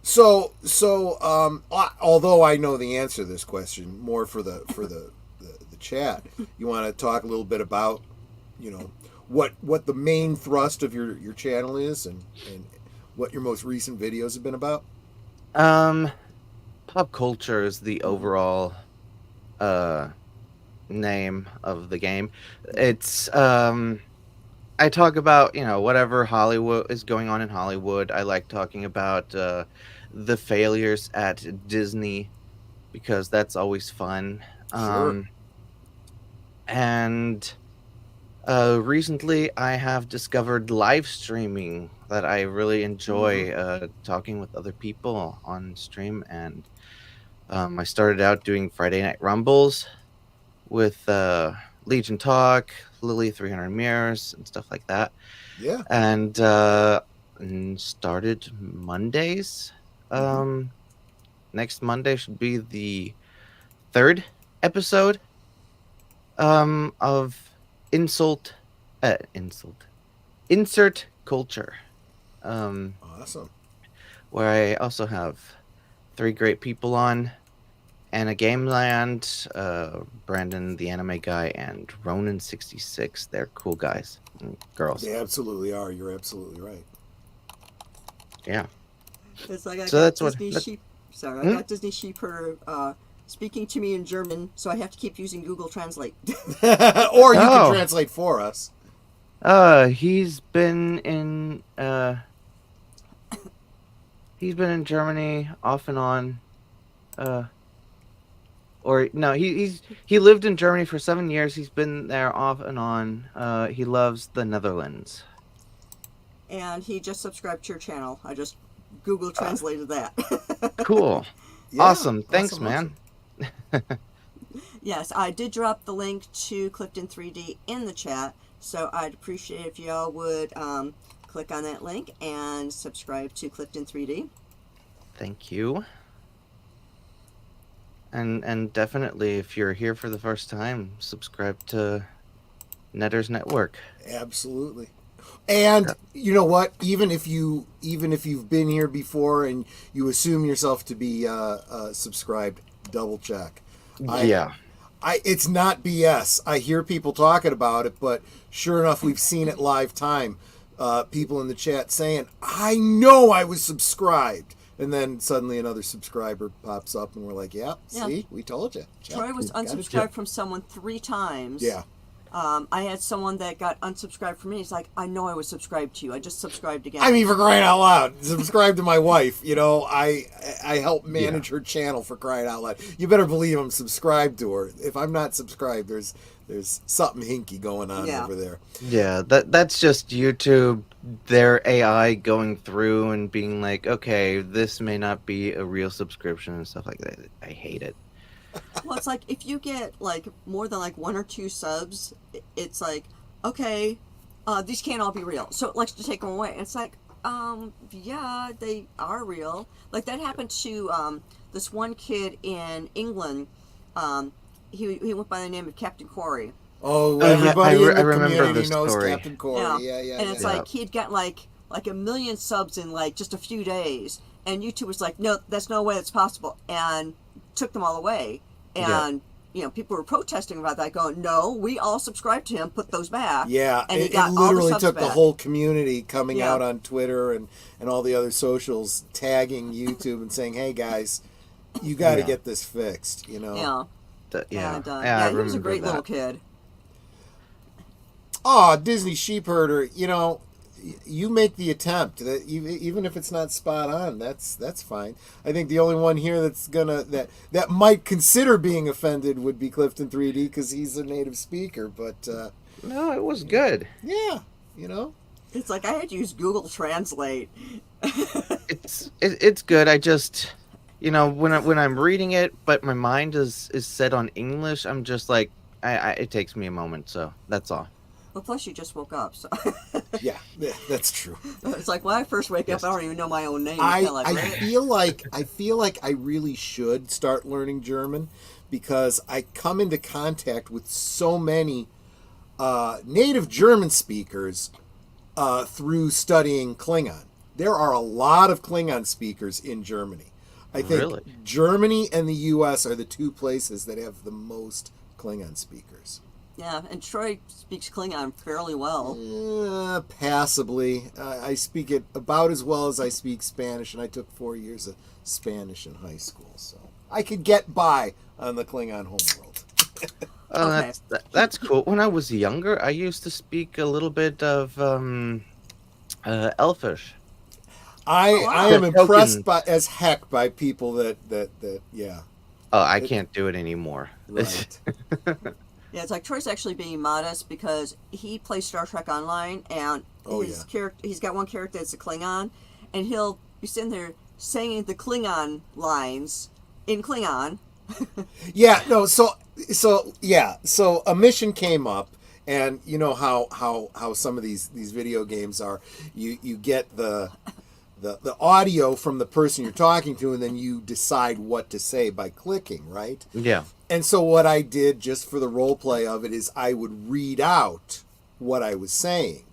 So, although I know the answer to this question, more for the chat, you want to talk a little bit about, you know, what the main thrust of your channel is, and what your most recent videos have been about. Um, Pop culture is the overall uh name of the game. It's I talk about, whatever Hollywood is going on in Hollywood. I like talking about the failures at Disney because that's always fun. Sure. And recently I have discovered live streaming that I really Mm-hmm. enjoy, talking with other people on stream. And I started out doing Friday Night Rumbles with Legion Talk, Lily 300 Mirrors, and stuff like that. Yeah. And started Mondays. Mm-hmm. Um, Next Monday should be the third episode of insult, insult, insert culture. Um, Awesome. where I also have three great people on. Anna Gameland, Brandon the anime guy, and Ronan66. They're cool guys and girls. They absolutely are. You're absolutely right. Yeah. It's like I So got that's what. Disney sheep. Sorry, I Hmm? got Disney sheepherder speaking to me in German, so I have to keep using Google Translate. Or you can Oh, translate for us. he's been in Germany off and on. Uh, or no, he lived in Germany for 7 years. He's been there off and on. He loves the Netherlands. And he just subscribed to your channel. I just Google Uh, translated that. cool, Yeah. awesome. Thanks, Awesome. Awesome. man. Yes, I did drop the link to Clifton3D in the chat, so I'd appreciate if y'all would click on that link and subscribe to Clifton3D. Thank you. And definitely, if you're here for the first time, subscribe to Netters Network. Absolutely. And you know what? Even if you've been here before and you assume yourself to be subscribed, double check. I Yeah. It's not BS. I hear people talking about it, but sure enough, we've seen it live time. People in the chat saying, "I know I was subscribed," and then suddenly another subscriber pops up, and we're like, "Yeah, see, we told you." Troy was unsubscribed from someone 3 times. Yeah. I had someone that got unsubscribed from me. He's like, I know I was subscribed to you. I just subscribed again. I mean, for crying out loud, subscribe to my wife. You know, I help manage her channel, for crying out loud. You better believe I'm subscribed to her. If I'm not subscribed, there's something hinky going on over there. Yeah, that's just YouTube, their AI going through and being like, okay, this may not be a real subscription and stuff like that. I hate it. Well, it's like if you get like more than like 1 or 2 subs, it's like, okay, these can't all be real. So it likes to take them away. And it's like, yeah, they are real. Like that happened to this one kid in England. He went by the name of Captain Corey. Oh, everybody in the remember community this knows story. Captain Corey. Yeah. And it's like he'd got like 1 million subs in like just a few days, and YouTube was like, no, that's no way that's possible, and took them all away. And you know, people were protesting about that, going, no, we all subscribed to him, put those back. Yeah, and it literally took back. the whole community coming out on Twitter and all the other socials, tagging YouTube and saying, "Hey guys, you got to get this fixed." You know. He was a great little kid. Oh, Disney Sheepherder, you know, you make the attempt. That even if it's not spot on, that's fine. I think the only one here that's gonna that might consider being offended would be Clifton3D because he's a native speaker. But no, it was good. Yeah, you know, it's like I had to use Google Translate. It's good. I just, you know, when I'm reading it, but my mind is set on English, I'm just like, it takes me a moment. So that's all. Well, plus you just woke up, so. yeah, that's true. It's like when I first wake up, I don't even know my own name. I feel like I really should start learning German because I come into contact with so many native German speakers through studying Klingon. There are a lot of Klingon speakers in Germany. I think Germany and the U.S. are the 2 places that have the most Klingon speakers. Yeah, and Troy speaks Klingon fairly well. Passably. I speak it about as well as I speak Spanish, and I took 4 years of Spanish in high school, so I could get by on the Klingon homeworld. Okay. That's cool. When I was younger, I used to speak a little bit of Elfish. I am impressed as heck by people that yeah. Oh, I can't do it anymore. Right. Yeah, it's like Troy's actually being modest because he plays Star Trek Online, and his character, he's got one character that's a Klingon, and he'll be sitting there saying the Klingon lines in Klingon. Yeah, no, so a mission came up, and you know how some of these video games are. You get the audio from the person you're talking to, and then you decide what to say by clicking, right? Yeah. And so what I did, just for the role play of it, is I would read out what I was saying.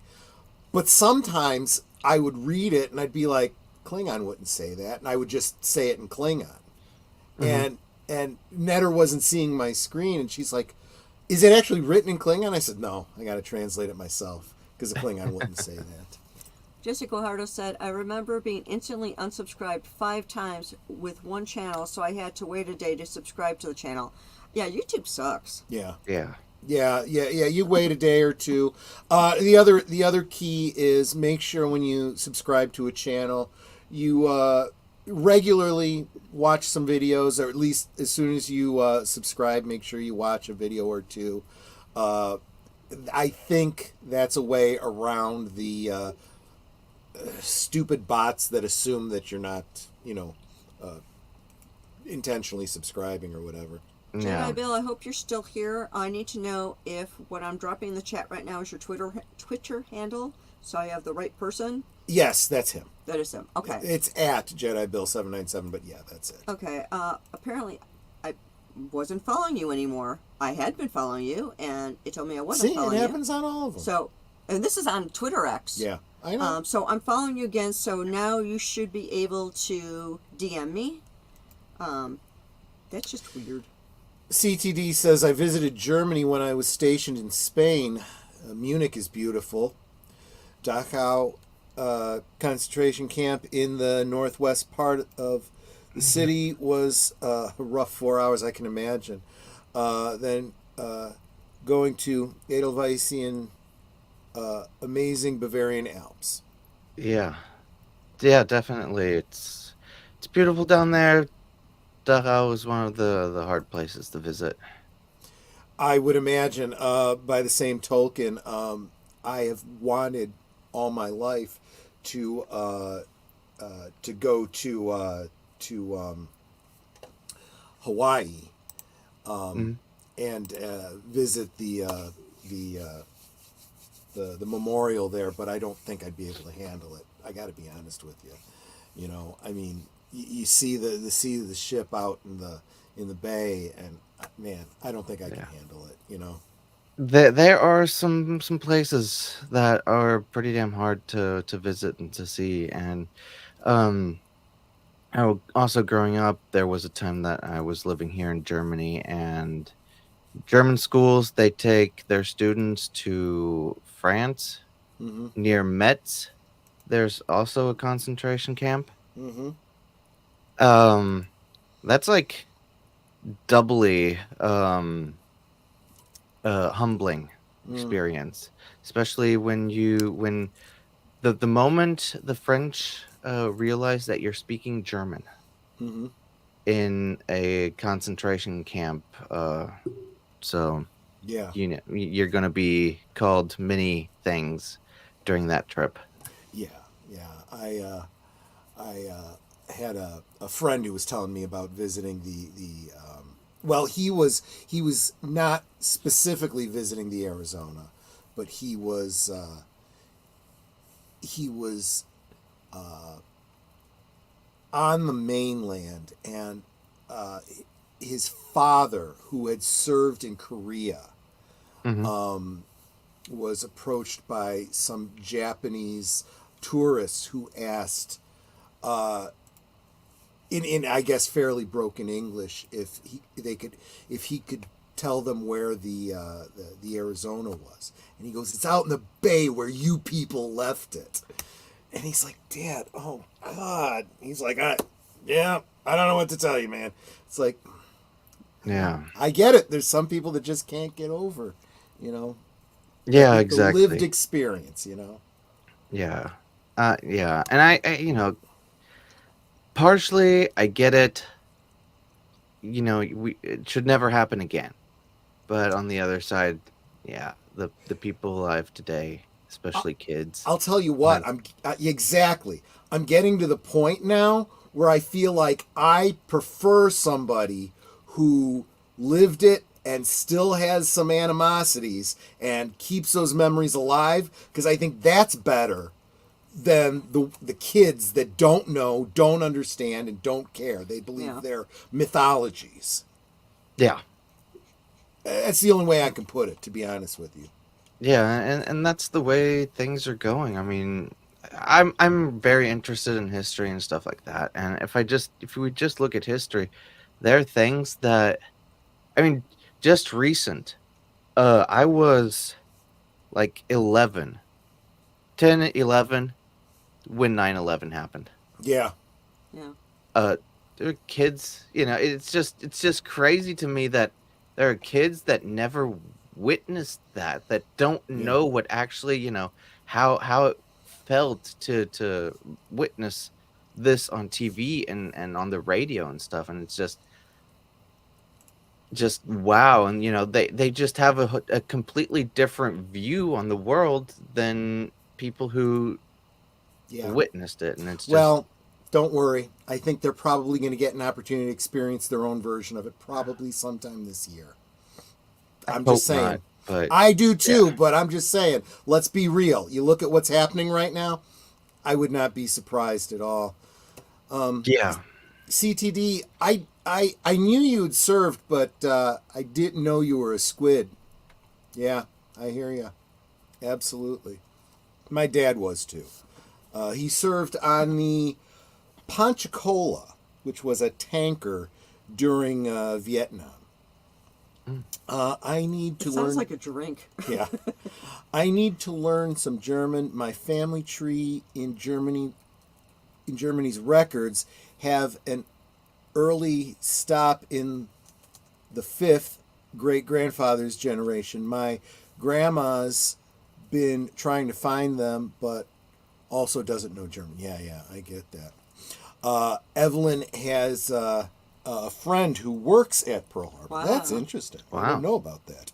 But sometimes I would read it and I'd be like, Klingon wouldn't say that. And I would just say it in Klingon. Mm-hmm. And Netter wasn't seeing my screen, and she's like, is it actually written in Klingon? I said, no, I got to translate it myself because the Klingon wouldn't say that. Jessica Hardo said, I remember being instantly unsubscribed 5 times with one channel, so I had to wait a day to subscribe to the channel. Yeah, YouTube sucks. Yeah. Yeah. Yeah. You wait a day or two. The other key is make sure when you subscribe to a channel, you regularly watch some videos, or at least as soon as you subscribe, make sure you watch a video or two. I think that's a way around the stupid bots that assume that you're not, intentionally subscribing or whatever. Jedi Bill, I hope you're still here. I need to know if what I'm dropping in the chat right now is your Twitter handle, so I have the right person. Yes, that's him. That is him. Okay. It's at Jedi Bill 797, but yeah, that's it. Okay. Apparently, I wasn't following you anymore. I had been following you, and it told me I wasn't following you. See, it happens on all of them. So, and this is on Twitter X. Yeah, I know. So I'm following you again. So now you should be able to DM me. That's just weird. CTD says, I visited Germany when I was stationed in Spain. Munich is beautiful. Dachau concentration camp in the northwest part of the city was a rough 4 hours, I can imagine. Then going to Edelweiss amazing Bavarian Alps. Yeah, yeah, definitely. It's beautiful down there. Dachau is one of the hard places to visit. I would imagine, by the same token, I have wanted all my life to go to Hawaii, Mm. and visit the the memorial there, but I don't think I'd be able to handle it. I got to be honest with you. I mean, you see the ship out in the bay, and man, I don't think I can Yeah. handle it. There are some places that are pretty damn hard to visit and to see, and um, also growing up, there was a time that I was living here in Germany, and German schools they take their students to France Mm-hmm. near Metz. There's also a concentration camp. Mm-hmm. Um, that's like doubly humbling Mm. experience, especially when the moment the French realize that you're speaking German Mm-hmm. in a concentration camp. So Yeah. you're gonna be called many things during that trip. Yeah. Yeah. I had a friend who was telling me about visiting the well, he was not specifically visiting the Arizona, but he was on the mainland, and uh, his father, who had served in Korea, Hmm. was approached by some Japanese tourists who asked, in I guess fairly broken English, if he could tell them where the Arizona was, and he goes, "It's out in the bay where you people left it." And he's like, "Dad, oh God," he's like, "Yeah, I don't know what to tell you, man." It's like, Yeah, I get it. There's some people that just can't get over, you know, yeah, the lived exactly. experience. Yeah, yeah, and partially I get it. It should never happen again. But on the other side, yeah, the people alive today, especially kids, I'll tell you what, want exactly. I'm getting to the point now where I feel like I prefer somebody who lived it and still has some animosities and keeps those memories alive, because I think that's better than the kids that don't know, don't understand, and don't care. They believe Yeah. they're mythologies. yeah, That's the only way I can put it, to be honest with you. yeah, and that's the way things are going. I mean, I'm very interested in history and stuff like that. And if we just look at history, there are things that I mean, just recent. I was like 11, 10, 11 when 9/11 happened. Yeah. Yeah. uh there are kids, it's just crazy to me that there are kids that never witnessed that don't Yeah. know what actually, how it felt to witness this on TV and on the radio and stuff, and it's just wow. And they just have a completely different view on the world than people who Yeah. witnessed it, and it's just Well, don't worry. I think they're probably going to get an opportunity to experience their own version of it probably sometime this year. I I'm just hope not, saying. but I do yeah. too, but I'm just saying, let's be real. You look at what's happening right now, I would not be surprised at all. Yeah. CTD, I knew you had served, but I didn't know you were a squid. Yeah, I hear you. Absolutely. My dad was too. He served on the Panchacola, which was a tanker during Vietnam. I need to It learn. sounds like a drink. Yeah, I need to learn some German. My family tree in Germany, in Germany's records, have an early stop in the fifth great grandfather's generation. My grandma's been trying to find them, but also doesn't know German. Yeah, I get that. Evelyn has a friend who works at Pearl Harbor. Wow. That's interesting. I Wow. didn't know about that.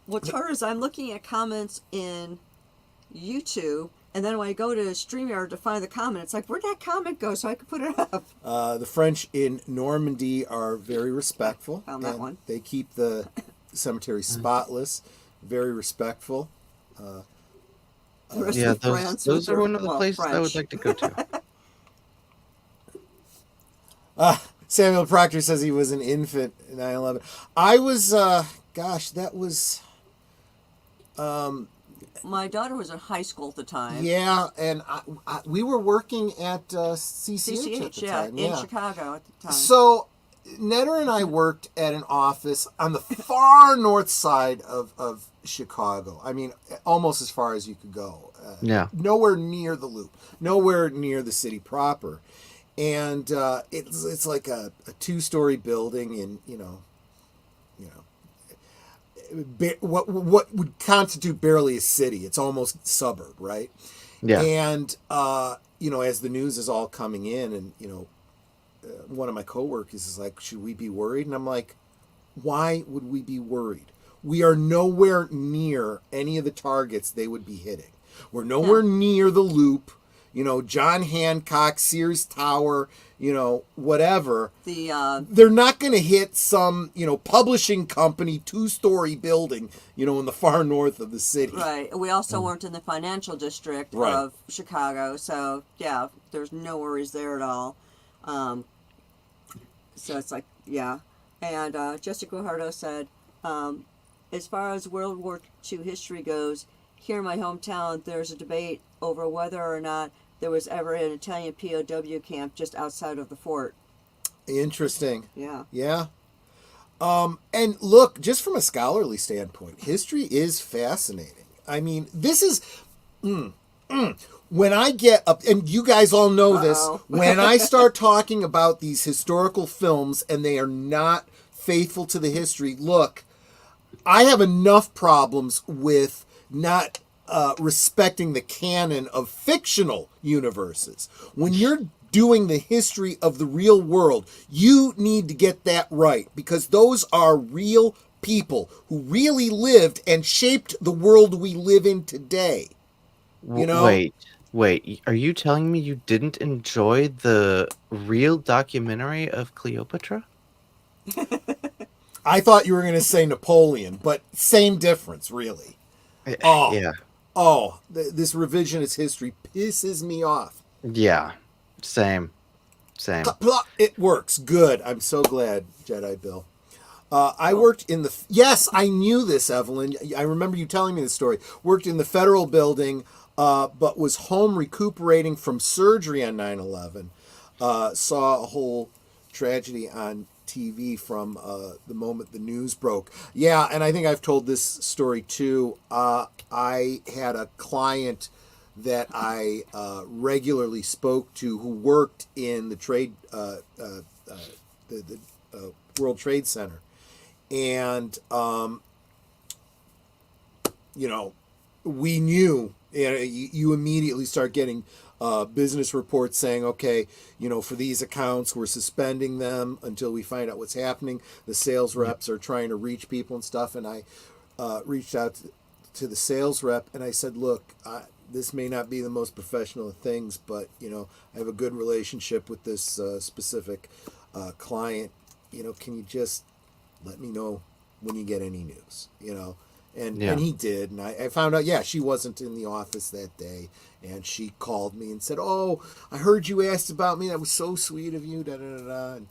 What's hard is I'm looking at comments in YouTube, and then when I go to StreamYard to find the comment, it's like, where'd that comment go so I could put it up? The French in Normandy are very respectful. Found that and one. They keep the cemetery spotless, very respectful. The rest Yeah, of France with those are their- one of the well, places I would French. like to go to. Samuel Proctor says he was an infant in 9/11. I was, gosh, that was, My daughter was in high school at the time. yeah, and we were working at CCH at CCH, the yeah, time. in Chicago at the time. So, Netter and I worked at an office on the far north side of Chicago. I mean, almost as far as you could go. Yeah. Nowhere near the Loop. Nowhere near the city proper. And it's like a two-story building, and what would constitute barely a city. It's almost suburb, right? Yeah. And as the news is all coming in, and one of my coworkers is like, "Should we be worried?" And I'm like, "Why would we be worried? We are nowhere near any of the targets they would be hitting. We're nowhere near the Loop, John Hancock, Sears Tower, whatever. They're not going to hit some, publishing company 2-story building, in the far north of the city." Right. We also weren't in the financial district Right. of Chicago, so yeah, there's no worries there at all. So it's like, yeah. And Jessica Guajardo said, as far as World War II history goes, here in my hometown, there's a debate over whether or not there was ever an Italian POW camp just outside of the fort. Interesting. Yeah. Yeah. And look, just from a scholarly standpoint, history is fascinating. I mean, this is when I get up, and you guys all know this, Uh-oh. when I start talking about these historical films and they are not faithful to the history, look, I have enough problems with not respecting the canon of fictional universes. When you're doing the history of the real world, you need to get that right, because those are real people who really lived and shaped the world we live in today. Wait. Are you telling me you didn't enjoy the real documentary of Cleopatra? I thought you were going to say Napoleon, but same difference, really. Oh, Yeah. This revisionist history pisses me off. Yeah. Same. It works. Good. I'm so glad, Jedi Bill. I worked in the... Yes, I knew this, Evelyn. I remember you telling me this story. Worked in the federal building, but was home recuperating from surgery on 9/11. Saw a whole tragedy on TV from the moment the news broke. Yeah, and I think I've told this story too. I had a client that I regularly spoke to who worked in the World Trade Center, and we knew. You immediately start getting business reports saying, okay, for these accounts, we're suspending them until we find out what's happening. The sales reps are trying to reach people and stuff. And I reached out to the sales rep and I said, look, this may not be the most professional of things, but, I have a good relationship with this specific client. Can you just let me know when you get any news, And he did, and I found out, she wasn't in the office that day, and she called me and said, "Oh, I heard you asked about me. That was so sweet of you." Da da da da. And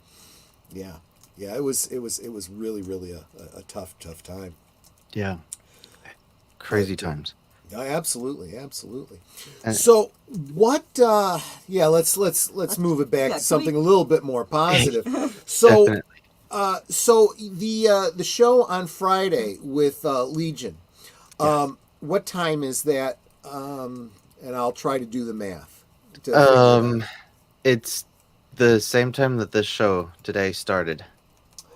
it was really really a tough time. Yeah. Crazy times. Yeah, absolutely. And- So what? Let's move it back to something a little bit more positive. So Definitely. So the show on Friday with Legion. Yes. What time is that? And I'll try to do the math to figure it out. Um, it's the same time that this show today started.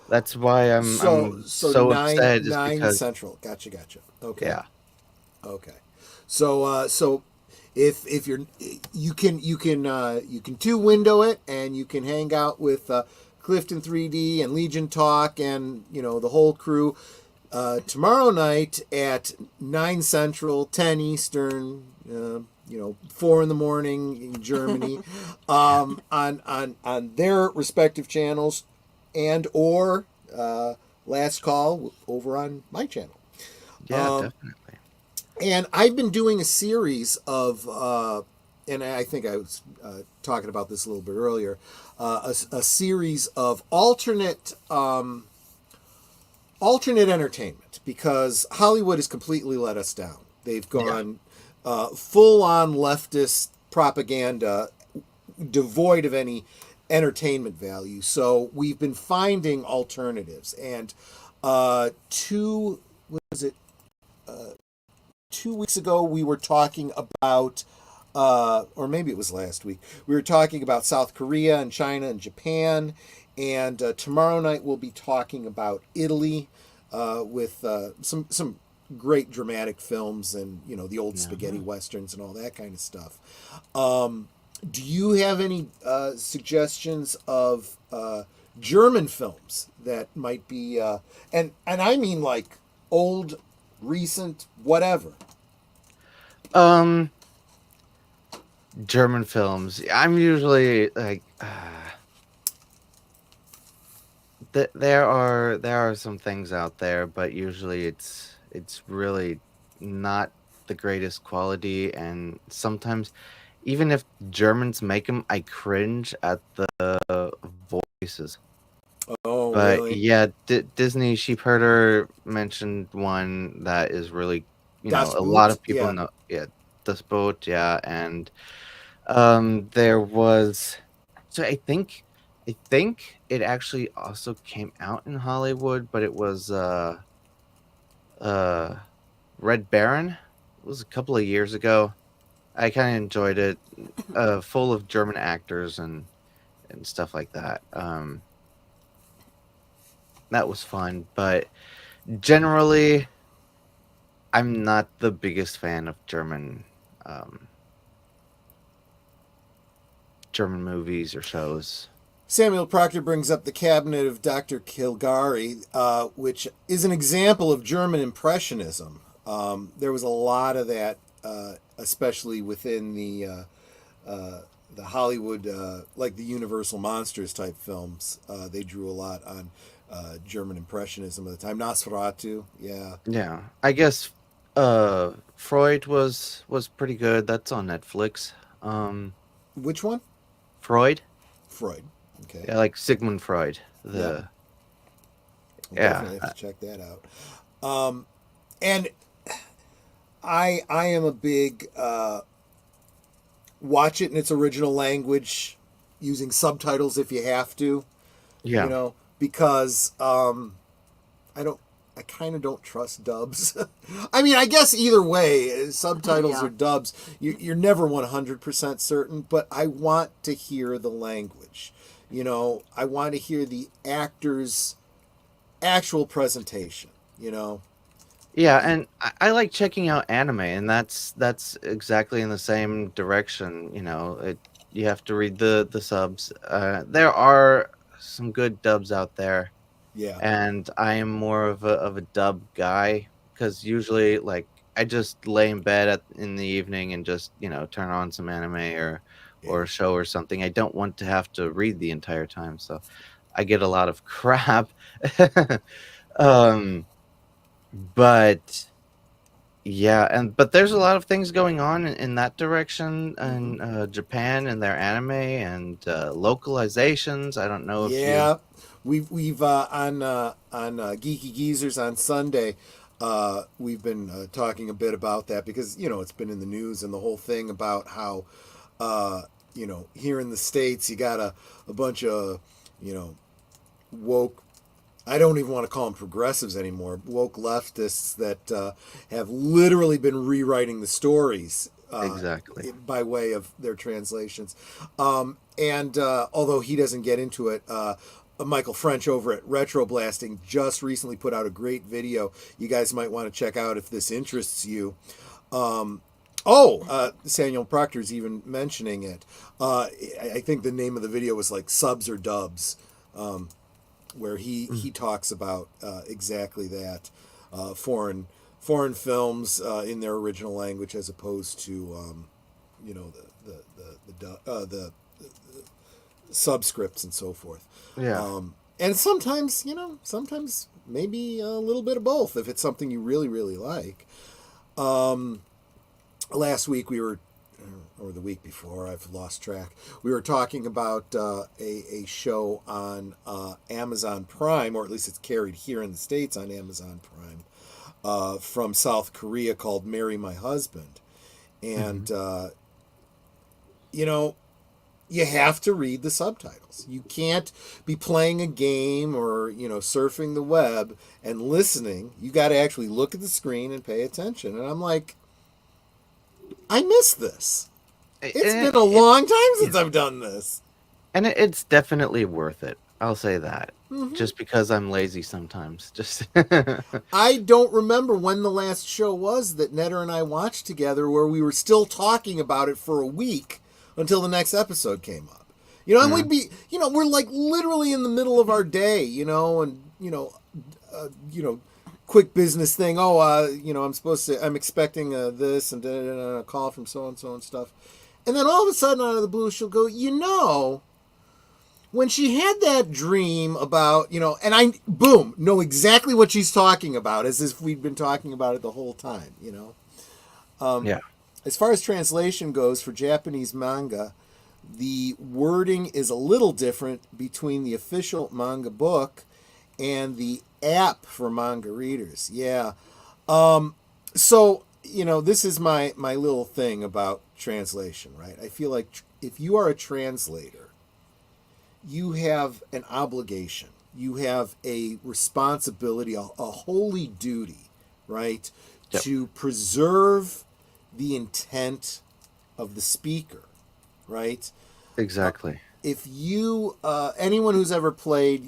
That's why I'm So so nine upset, is nine because central. Gotcha. Okay. yeah. Okay. So if you're you can two window it, and you can hang out with Clifton3D and Legion Talk and the whole crew tomorrow night at 9 Central, 10 Eastern. 4 in the morning in Germany, on their respective channels, and or last call over on my channel. Yeah, definitely. And I've been doing a series of, and I think I was talking about this a little bit earlier, a series of alternate entertainment, because Hollywood has completely let us down. They've Yeah. gone full on leftist propaganda, devoid of any entertainment value. So we've been finding alternatives, and two what was it 2 weeks ago we were talking about, or maybe it was last week, we were talking about South Korea and China and Japan, and tomorrow night we'll be talking about Italy, with some great dramatic films, and the old spaghetti Yeah. westerns and all that kind of stuff. Do you have any suggestions of German films that might be, and I mean like old, recent, whatever? Um, German films. I'm usually like there are some things out there, but usually it's really not the greatest quality, and sometimes even if Germans make them, I cringe at the voices. Oh, But really? yeah, Disney Sheepherder mentioned one that is really, Das a lot Boot? of people Yeah. know. Yeah, this boat. Yeah, and there was. So I think it actually also came out in Hollywood, but it was uh Red Baron. It was a couple of years ago. I kind of enjoyed it. Full of German actors and stuff like that. That was fun, but generally, I'm not the biggest fan of um, German movies or shows. Samuel Proctor brings up the cabinet of Dr. Kilgari, which is an example of German Impressionism. There was a lot of that, especially within the Hollywood, like the Universal Monsters type films. They drew a lot on German Impressionism at the time. Nosferatu, yeah. Yeah, I guess Freud was pretty good. That's on Netflix. Um, Which one? Freud, Freud. Okay. yeah, like Sigmund Freud. Yeah. The We'll yeah, definitely have to check that out. And I am a big watch it in its original language, using subtitles if you have to, yeah, because I don't. I kind of don't trust dubs. I mean, I guess either way, subtitles Yeah. or dubs, you're never 100% certain, but I want to hear the language. I want to hear the actor's actual presentation, yeah. And I like checking out anime, and that's exactly in the same direction. You have to read the subs. There are some good dubs out there, Yeah. and I am more of a dub guy, because usually, like, I just lay in bed in the evening and just turn on some anime or Yeah. a show or something. I don't want to have to read the entire time, so I get a lot of crap. um, but yeah, but there's a lot of things going on in that direction Hmm. in Japan and their anime and localizations. I don't know if you. Yeah. We've on Geeky Geezers on Sunday. We've been talking a bit about that, because it's been in the news, and the whole thing about how here in the States you got a bunch of woke I don't even want to call them progressives anymore. Woke leftists that have literally been rewriting the stories Exactly. by way of their translations. And although he doesn't get into it, Michael French over at Retro Blasting just recently put out a great video you guys might want to check out if this interests you. Samuel Proctor's even mentioning it. I think the name of the video was like Subs or Dubs, where he talks about exactly that, foreign films in their original language as opposed to the subscripts and so forth. Yeah. And sometimes maybe a little bit of both if it's something you really really like. Last week we were, or the week before, I've lost track. We were talking about a show on Amazon Prime, or at least it's carried here in the States on Amazon Prime, from South Korea called Marry My Husband. And, you have to read the subtitles. You can't be playing a game or, surfing the web and listening. You got to actually look at the screen and pay attention. And I'm like, I miss this. It's been a long time since I've done this. And it's definitely worth it. I'll say that. Just because I'm lazy sometimes. Just I don't remember when the last show was that Netter and I watched together where we were still talking about it for a week until the next episode came up. And we'd be, we're like literally in the middle of our day, and, quick business thing. I'm expecting this and a call from so-and-so and stuff. And then all of a sudden out of the blue, she'll go, when she had that dream about, and I, boom, know exactly what she's talking about as if we'd been talking about it the whole time, yeah. As far as translation goes for Japanese manga, the wording is a little different between the official manga book and the app for manga readers. Yeah. So, this is my little thing about translation, right? I feel like if you are a translator, you have an obligation. You have a responsibility, a holy duty, right? Yep. To preserve the intent of the speaker, right? Exactly. If you, anyone who's ever played,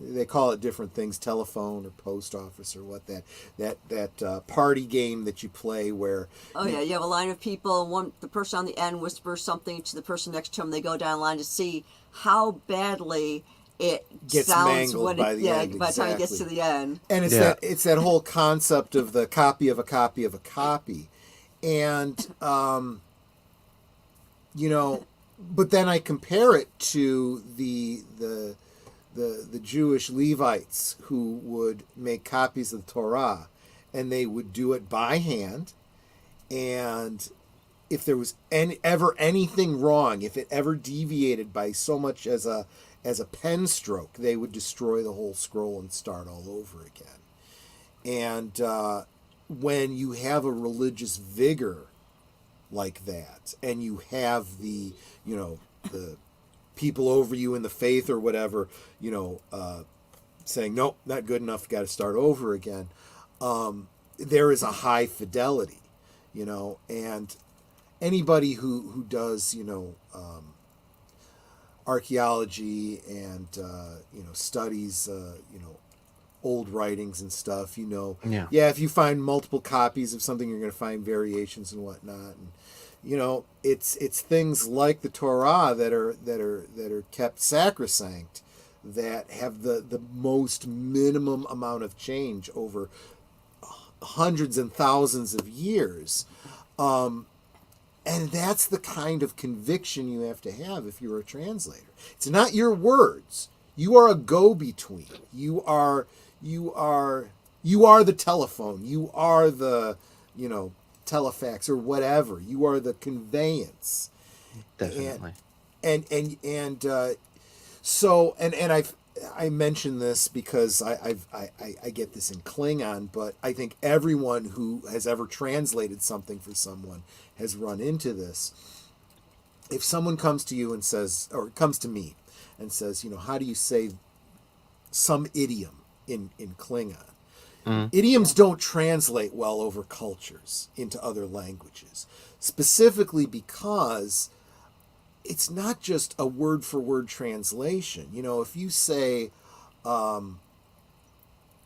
they call it different things, telephone or post office or what that party game that you play where you have a line of people, the person on the end whispers something to the person next to him, they go down the line to see how badly it gets sounds mangled when by the end. by the time it gets to the end. And it's that whole concept of the copy of a copy of a copy. And but then I compare it to the Jewish Levites who would make copies of the Torah, and they would do it by hand. And if there was ever anything wrong, if it ever deviated by so much as a pen stroke, they would destroy the whole scroll and start all over again. And when you have a religious vigor like that, and you have the people over you in the faith or whatever, saying, nope, not good enough, got to start over again. There is a high fidelity, and anybody who does, archaeology and, studies, old writings and stuff, if you find multiple copies of something, you're going to find variations and whatnot. And, it's things like the Torah that are kept sacrosanct, that have the most minimum amount of change over hundreds and thousands of years. And that's the kind of conviction you have to have if you're a translator. It's not your words. You are a go-between. You are the telephone. You are the, telefax or whatever. You are the conveyance. Definitely. So I mention this because I get this in Klingon, but I think everyone who has ever translated something for someone has run into this. If someone comes to you and says, or comes to me and says, how do you say some idiom in Klingon. Mm. Idioms don't translate well over cultures into other languages, specifically because it's not just a word for word translation. You know, if you say,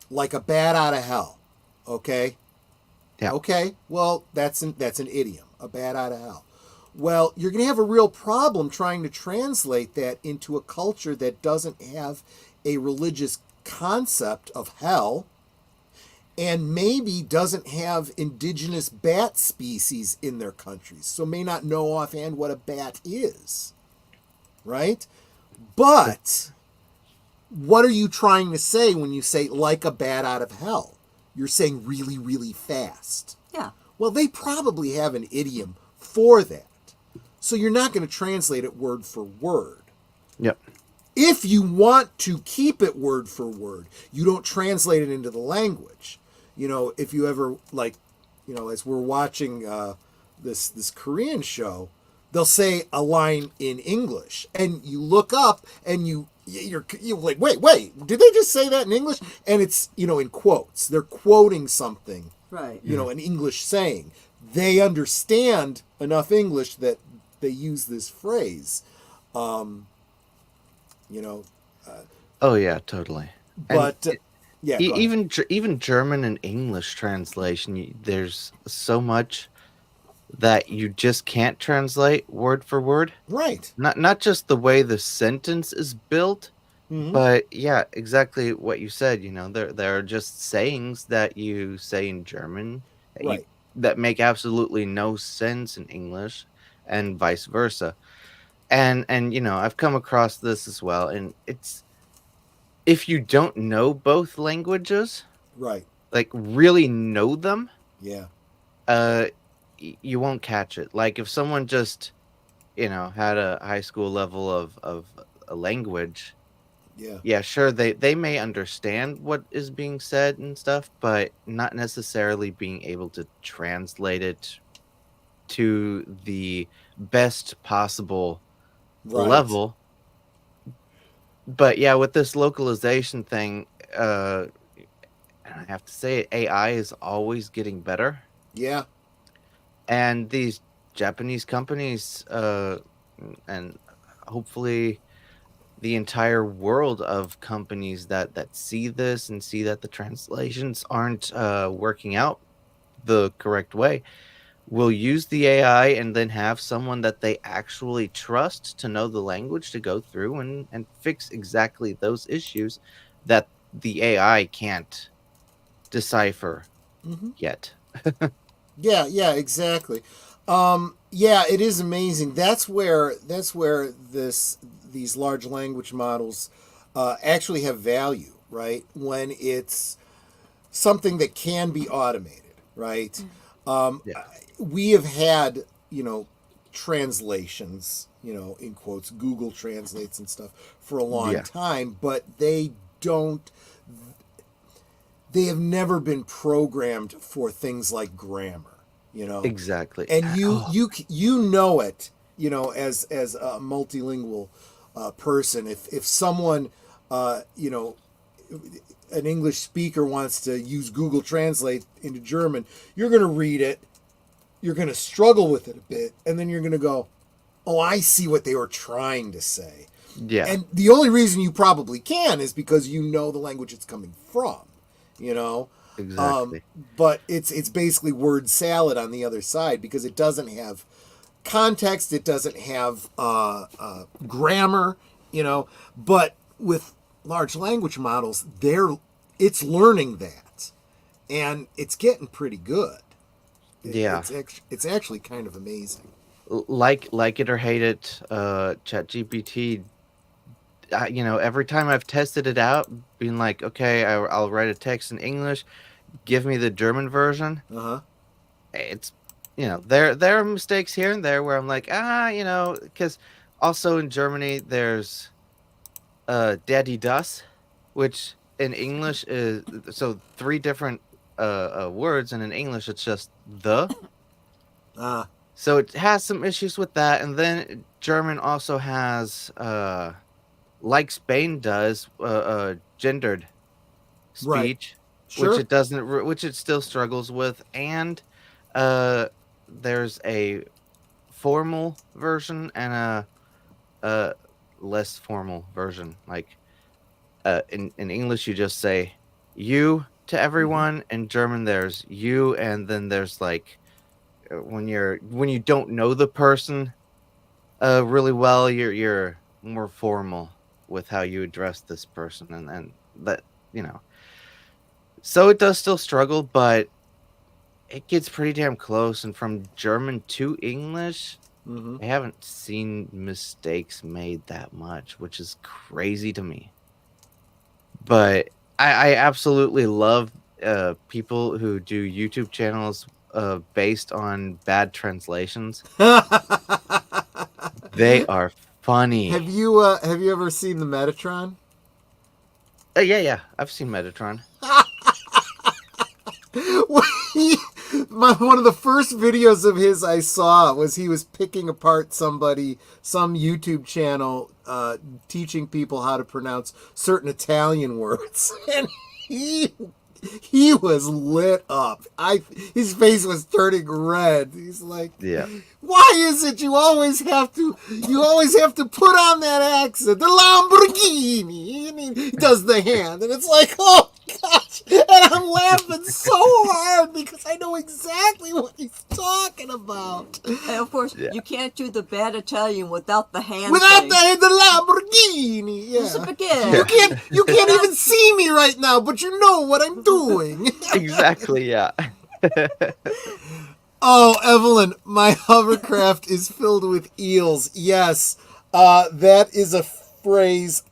like a bat out of hell, okay? Yeah. Okay, well, that's an idiom, a bat out of hell. Well, you're going to have a real problem trying to translate that into a culture that doesn't have a religious concept of hell and maybe doesn't have indigenous bat species in their countries, so may not know offhand what a bat is, right? But what are you trying to say when you say like a bat out of hell? You're saying really, really fast. Yeah. Well, they probably have an idiom for that. So you're not going to translate it word for word. Yep. If you want to keep it word for word, you don't translate it into the language. You know, if you ever, like, you know, as we're watching this Korean show, they'll say a line in English, and you look up and you're like, wait, did they just say that in English? And it's, you know, in quotes. They're quoting something, Right. you know, an English saying. They understand enough English that they use this phrase. You know. Oh yeah, totally. But yeah, go ahead. Even German and English translation, there's so much that you just can't translate word for word. Right. Not just the way the sentence is built, Mm-hmm. but yeah, exactly what you said. You know, there are just sayings that you say in German Right. that make absolutely no sense in English, and vice versa. And you know, I've come across this as well, and it's if you don't know both languages, Right. like really know them, Yeah. uh, you won't catch it. Like if someone just had a high school level of a language, Yeah. yeah, sure, they may understand what is being said and stuff, but not necessarily being able to translate it to the best possible Right. level. But yeah, with this localization thing, uh and I have to say it, AI is always getting better. Yeah. And these Japanese companies, and hopefully the entire world of companies that see this and see that the translations aren't working out the correct way, will use the AI and then have someone that they actually trust to know the language to go through and fix exactly those issues that the AI can't decipher Mm-hmm. yet. Yeah. Yeah. Exactly. Yeah. It is amazing. That's where these large language models actually have value, right? When it's something that can be automated, right? Um, Yeah. we have had, you know, translations, you know, in quotes, Google translates and stuff for a long Yeah. time, but don't, they have never been programmed for things like grammar, you know, Exactly. and Oh, you know it, you know, as a multilingual person, if someone, you know, an English speaker wants to use Google Translate into German, you're going to read it, you're going to struggle with it a bit, and then you're going to go, oh, I see what they were trying to say. yeah. And the only reason you probably can is because you know the language it's coming from, you know. Exactly. But it's basically word salad on the other side because it doesn't have context, it doesn't have grammar, you know. But with large language models, it's learning that, and it's getting pretty good. Yeah. It's actually kind of amazing. Like it or hate it, ChatGPT, every time I've tested it out, being like, okay, I'll write a text in English, give me the German version. Uh huh. It's, there are mistakes here and there where I'm like, because also in Germany there's Daddy Das, which in English is so three different words, and in English it's just the. Uh So it has some issues with that, and then German also has like Spain does, gendered Right. speech, which Sure. it doesn't, which it still struggles with, and uh, there's a formal version and a less formal version. Like in English, you just say you to Hmm. everyone. In German, there's you, and then there's like when you don't know the person really well, you're more formal with how you address this person, and that you know. So it does still struggle, but it gets pretty damn close. And from German to English, Hmm. I haven't seen mistakes made that much, which is crazy to me. But I absolutely love people who do YouTube channels based on bad translations. They are funny. Have you ever seen the Metatron? Yeah, yeah, I've seen Metatron. He- One of the first videos of his I saw was he was picking apart some YouTube channel, teaching people how to pronounce certain Italian words, and he he was lit up. His face was turning red. He's like, Yeah, "Why is it you always have to put on that accent? The Lamborghini." And he does the hand, and it's like, oh gosh! And I'm laughing so hard because I know exactly what he's talking about. And of course, yeah, you can't do the bad Italian without the hand Without thing. the Lamborghini, The yeah. spaghetti. You can't even see me right now, but you know what I'm doing. exactly. Yeah. Oh, Evelyn, my hovercraft is filled with eels. Yes, that is a phrase.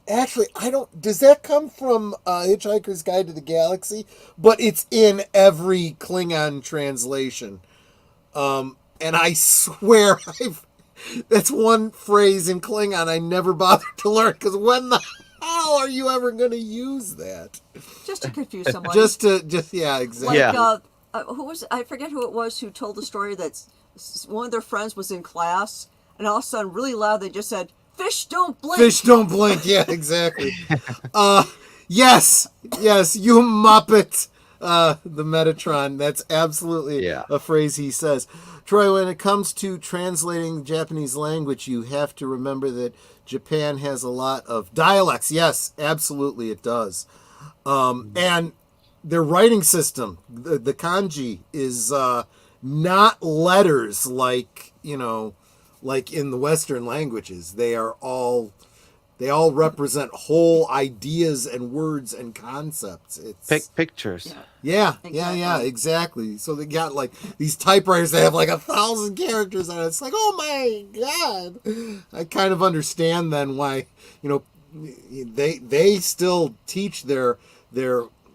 Actually, I don't. Does that come from Hitchhiker's Guide to the Galaxy? But it's in every Klingon translation. And I swear, that's one phrase in Klingon I never bothered to learn because when the hell are you ever going to use that? Just to confuse someone. Yeah, Like, exactly. Yeah. who was, I forget who it was who told the story that one of their friends was in class, and all of a sudden, really loud, they just said, "Fish don't blink." Fish don't blink. Yeah, exactly. Uh, yes, yes, you muppet. The Metatron. That's absolutely Yeah. a phrase he says. Troy, when it comes to translating Japanese language, you have to remember that Japan has a lot of dialects. Yes, absolutely, it does. And their writing system, the kanji, is not letters like like in the Western languages. They all represent whole ideas and words and concepts. It's Pictures. Yeah, yeah, exactly. exactly. So they got like these typewriters that have like 1,000 characters on it. It's like, oh my god! I kind of understand then why they still teach their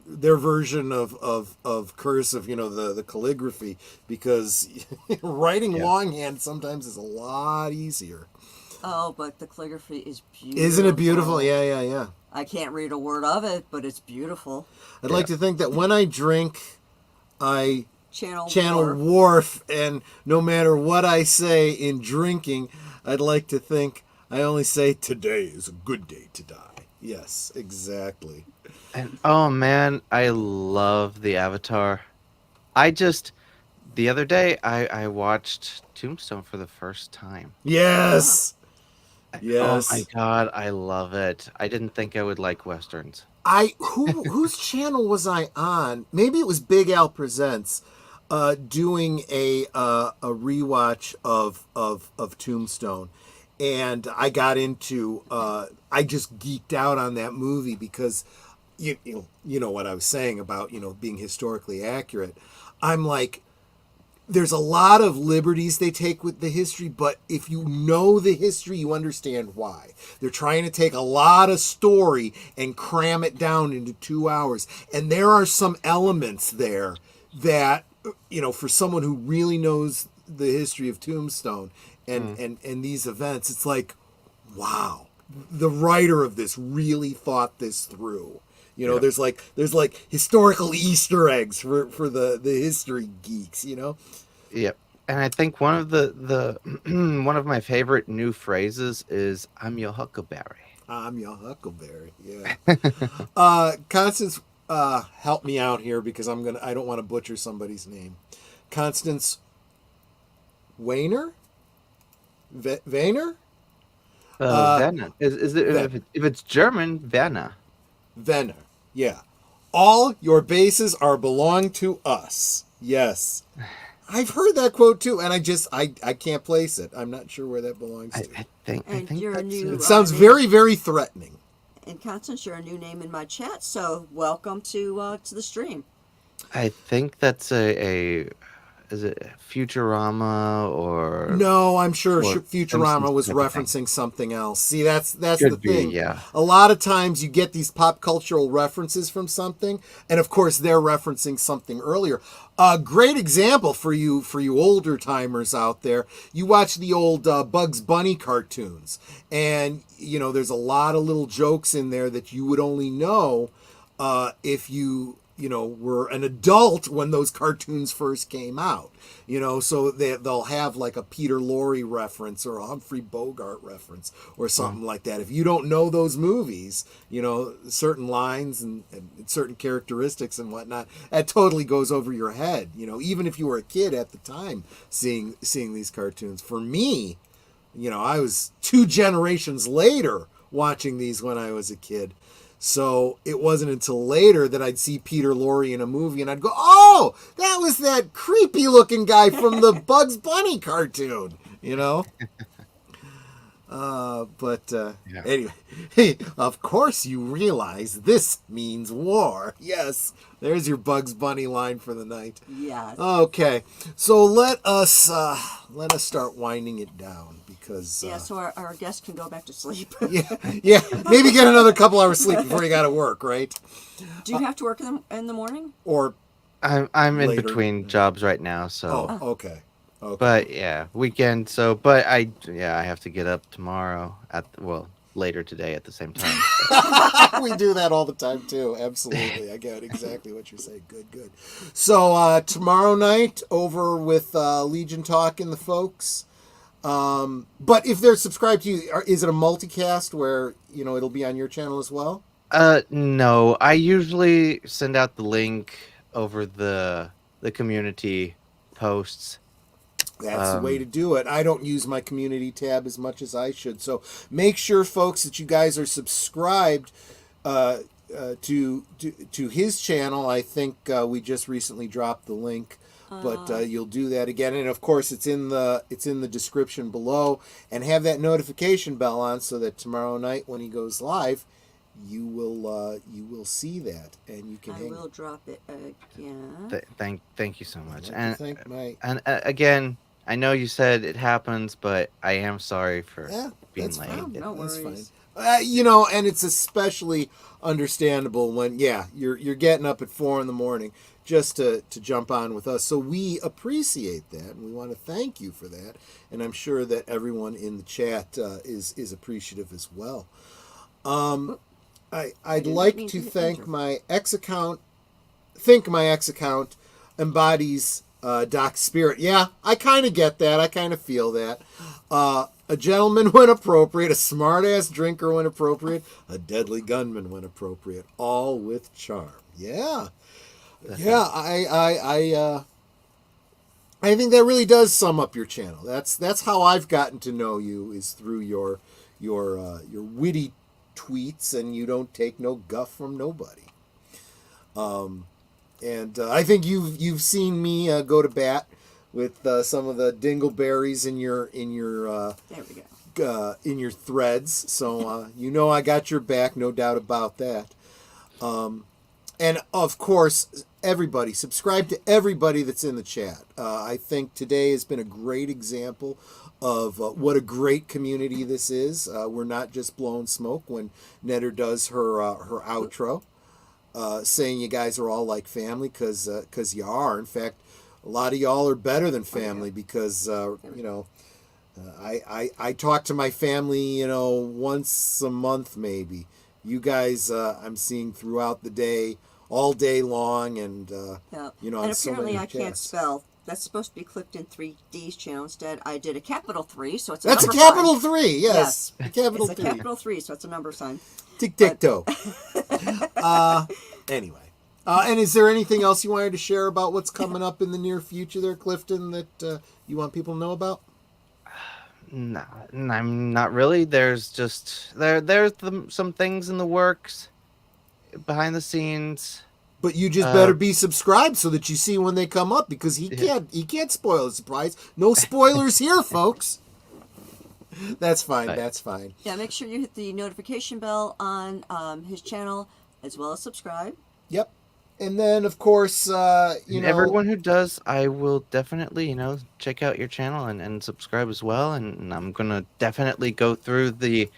version of cursive, the calligraphy, because writing Yeah. longhand sometimes is a lot easier. Oh, but the calligraphy is beautiful. Isn't it beautiful? Yeah, yeah, yeah. I can't read a word of it, but it's beautiful. I'd Yeah. like to think that when I drink, I channel War. Worf, and no matter what I say in drinking, I'd like to think I only say today is a good day to die. Yes, exactly. And oh man, I love the Avatar. I just the other day I watched Tombstone for the first time. Yes, Oh my yes. god, I love it. I didn't think I would like westerns. Whose channel was I on? Maybe it was Big Al Presents, doing a rewatch of Tombstone, and I got into I just geeked out on that movie because you know what I was saying about being historically accurate. I'm like, there's a lot of liberties they take with the history, but if you know the history, you understand why. They're trying to take a lot of story and cram it down into 2 hours. And there are some elements there that, for someone who really knows the history of Tombstone Mm. and these events, it's like, wow, the writer of this really thought this through. Yep. There's like historical Easter eggs for the history geeks. Yep. And I think one of the one of my favorite new phrases is "I'm your huckleberry." I'm your Huckleberry. Yeah. Constance, help me out here because I don't want to butcher somebody's name. Constance Weiner? Weiner? Werner. Is it if it's German, Werner? Venner. Yeah. All your bases are belong to us. Yes. I've heard that quote too, and I can't place it. I'm not sure where that belongs to. I think you're a that's new. It sounds name. very, very threatening. And Constance, you're a new name in my chat, so welcome to the stream. I think that's a is it Futurama or No, I'm sure or Futurama Simpsons was type of thing. referencing something else. See, that's the Could be, thing. yeah. A lot of times you get these pop cultural references from something, and of course they're referencing something earlier. A great example for you older timers out there. You watch the old Bugs Bunny cartoons, and there's a lot of little jokes in there that you would only know if you were an adult when those cartoons first came out. So they'll have like a Peter Lorre reference or a Humphrey Bogart reference or something like that. If you don't know those movies, certain lines and certain characteristics and whatnot, that totally goes over your head. Even if you were a kid at the time seeing these cartoons. For me, I was 2 generations later watching these when I was a kid. So it wasn't until later that I'd see Peter Lorre in a movie and I'd go, oh, that was that creepy looking guy from the Bugs Bunny cartoon, Anyway, of course you realize this means war. Yes, there's your Bugs Bunny line for the night. Yes. Okay, so let us start winding it down because so our guest can go back to sleep. yeah, maybe get another couple hours sleep before you got to work, right? Do you have to work in the morning? Or I'm in later. between jobs right now, so. Oh, okay. But yeah, weekend. So, but I have to get up tomorrow later today at the same time. We do that all the time too. Absolutely, I get exactly what you're saying. Good. So tomorrow night over with Legion Talk and the folks. But if they're subscribed to you, is it a multicast where it'll be on your channel as well? No. I usually send out the link over the community posts. That's the way to do it. I don't use my community tab as much as I should. So make sure, folks, that you guys are subscribed to his channel. I think we just recently dropped the link, but you'll do that again. And of course, it's in the description below. And have that notification bell on so that tomorrow night when he goes live, you will see that, and you can. I will drop it again. Thank you so much. And again, I know you said it happens, but I am sorry for being late. Fine. No That's worries. fine. And it's especially understandable when you're getting up at 4 a.m. just to jump on with us. So we appreciate that, and we want to thank you for that. And I'm sure that everyone in the chat is appreciative as well. I'd like to thank my ex account. Think my ex account embodies Doc's spirit. Yeah, I kind of get that. I kind of feel that. A gentleman when appropriate, a smart-ass drinker when appropriate, a deadly gunman when appropriate, all with charm. Yeah. Yeah, I think that really does sum up your channel. That's how I've gotten to know you, is through your witty tweets, and you don't take no guff from nobody. And I think you've seen me go to bat with some of the dingleberries in your There we go. in your threads. So I got your back, no doubt about that. And of course, everybody subscribe to everybody that's in the chat. I think today has been a great example of what a great community this is. We're not just blowing smoke when Netter does her outro, saying you guys are all like family, because you are. In fact, a lot of y'all are better than family, because I talk to my family once a month maybe. You guys I'm seeing throughout the day, all day long, and Yeah. on And so apparently many I can't chats. spell That's supposed to be clifton3D's channel. Instead, I did a capital 3, so it's a That's a number capital sign. 3, yes. A capital It's a 3. capital 3, so it's a number sign. Tic-tac-toe. Anyway. And is there anything else you wanted to share about what's coming up in the near future there, Clifton, that you want people to know about? No, I'm not really. There's just some things in the works behind the scenes. But you just better be subscribed so that you see when they come up, because he can't spoil the surprise. No spoilers here, folks. That's fine. Right. That's fine. Yeah, make sure you hit the notification bell on his channel, as well as subscribe. Yep. And then, of course, Everyone who does, I will definitely, check out your channel and subscribe as well. And I'm gonna definitely go through the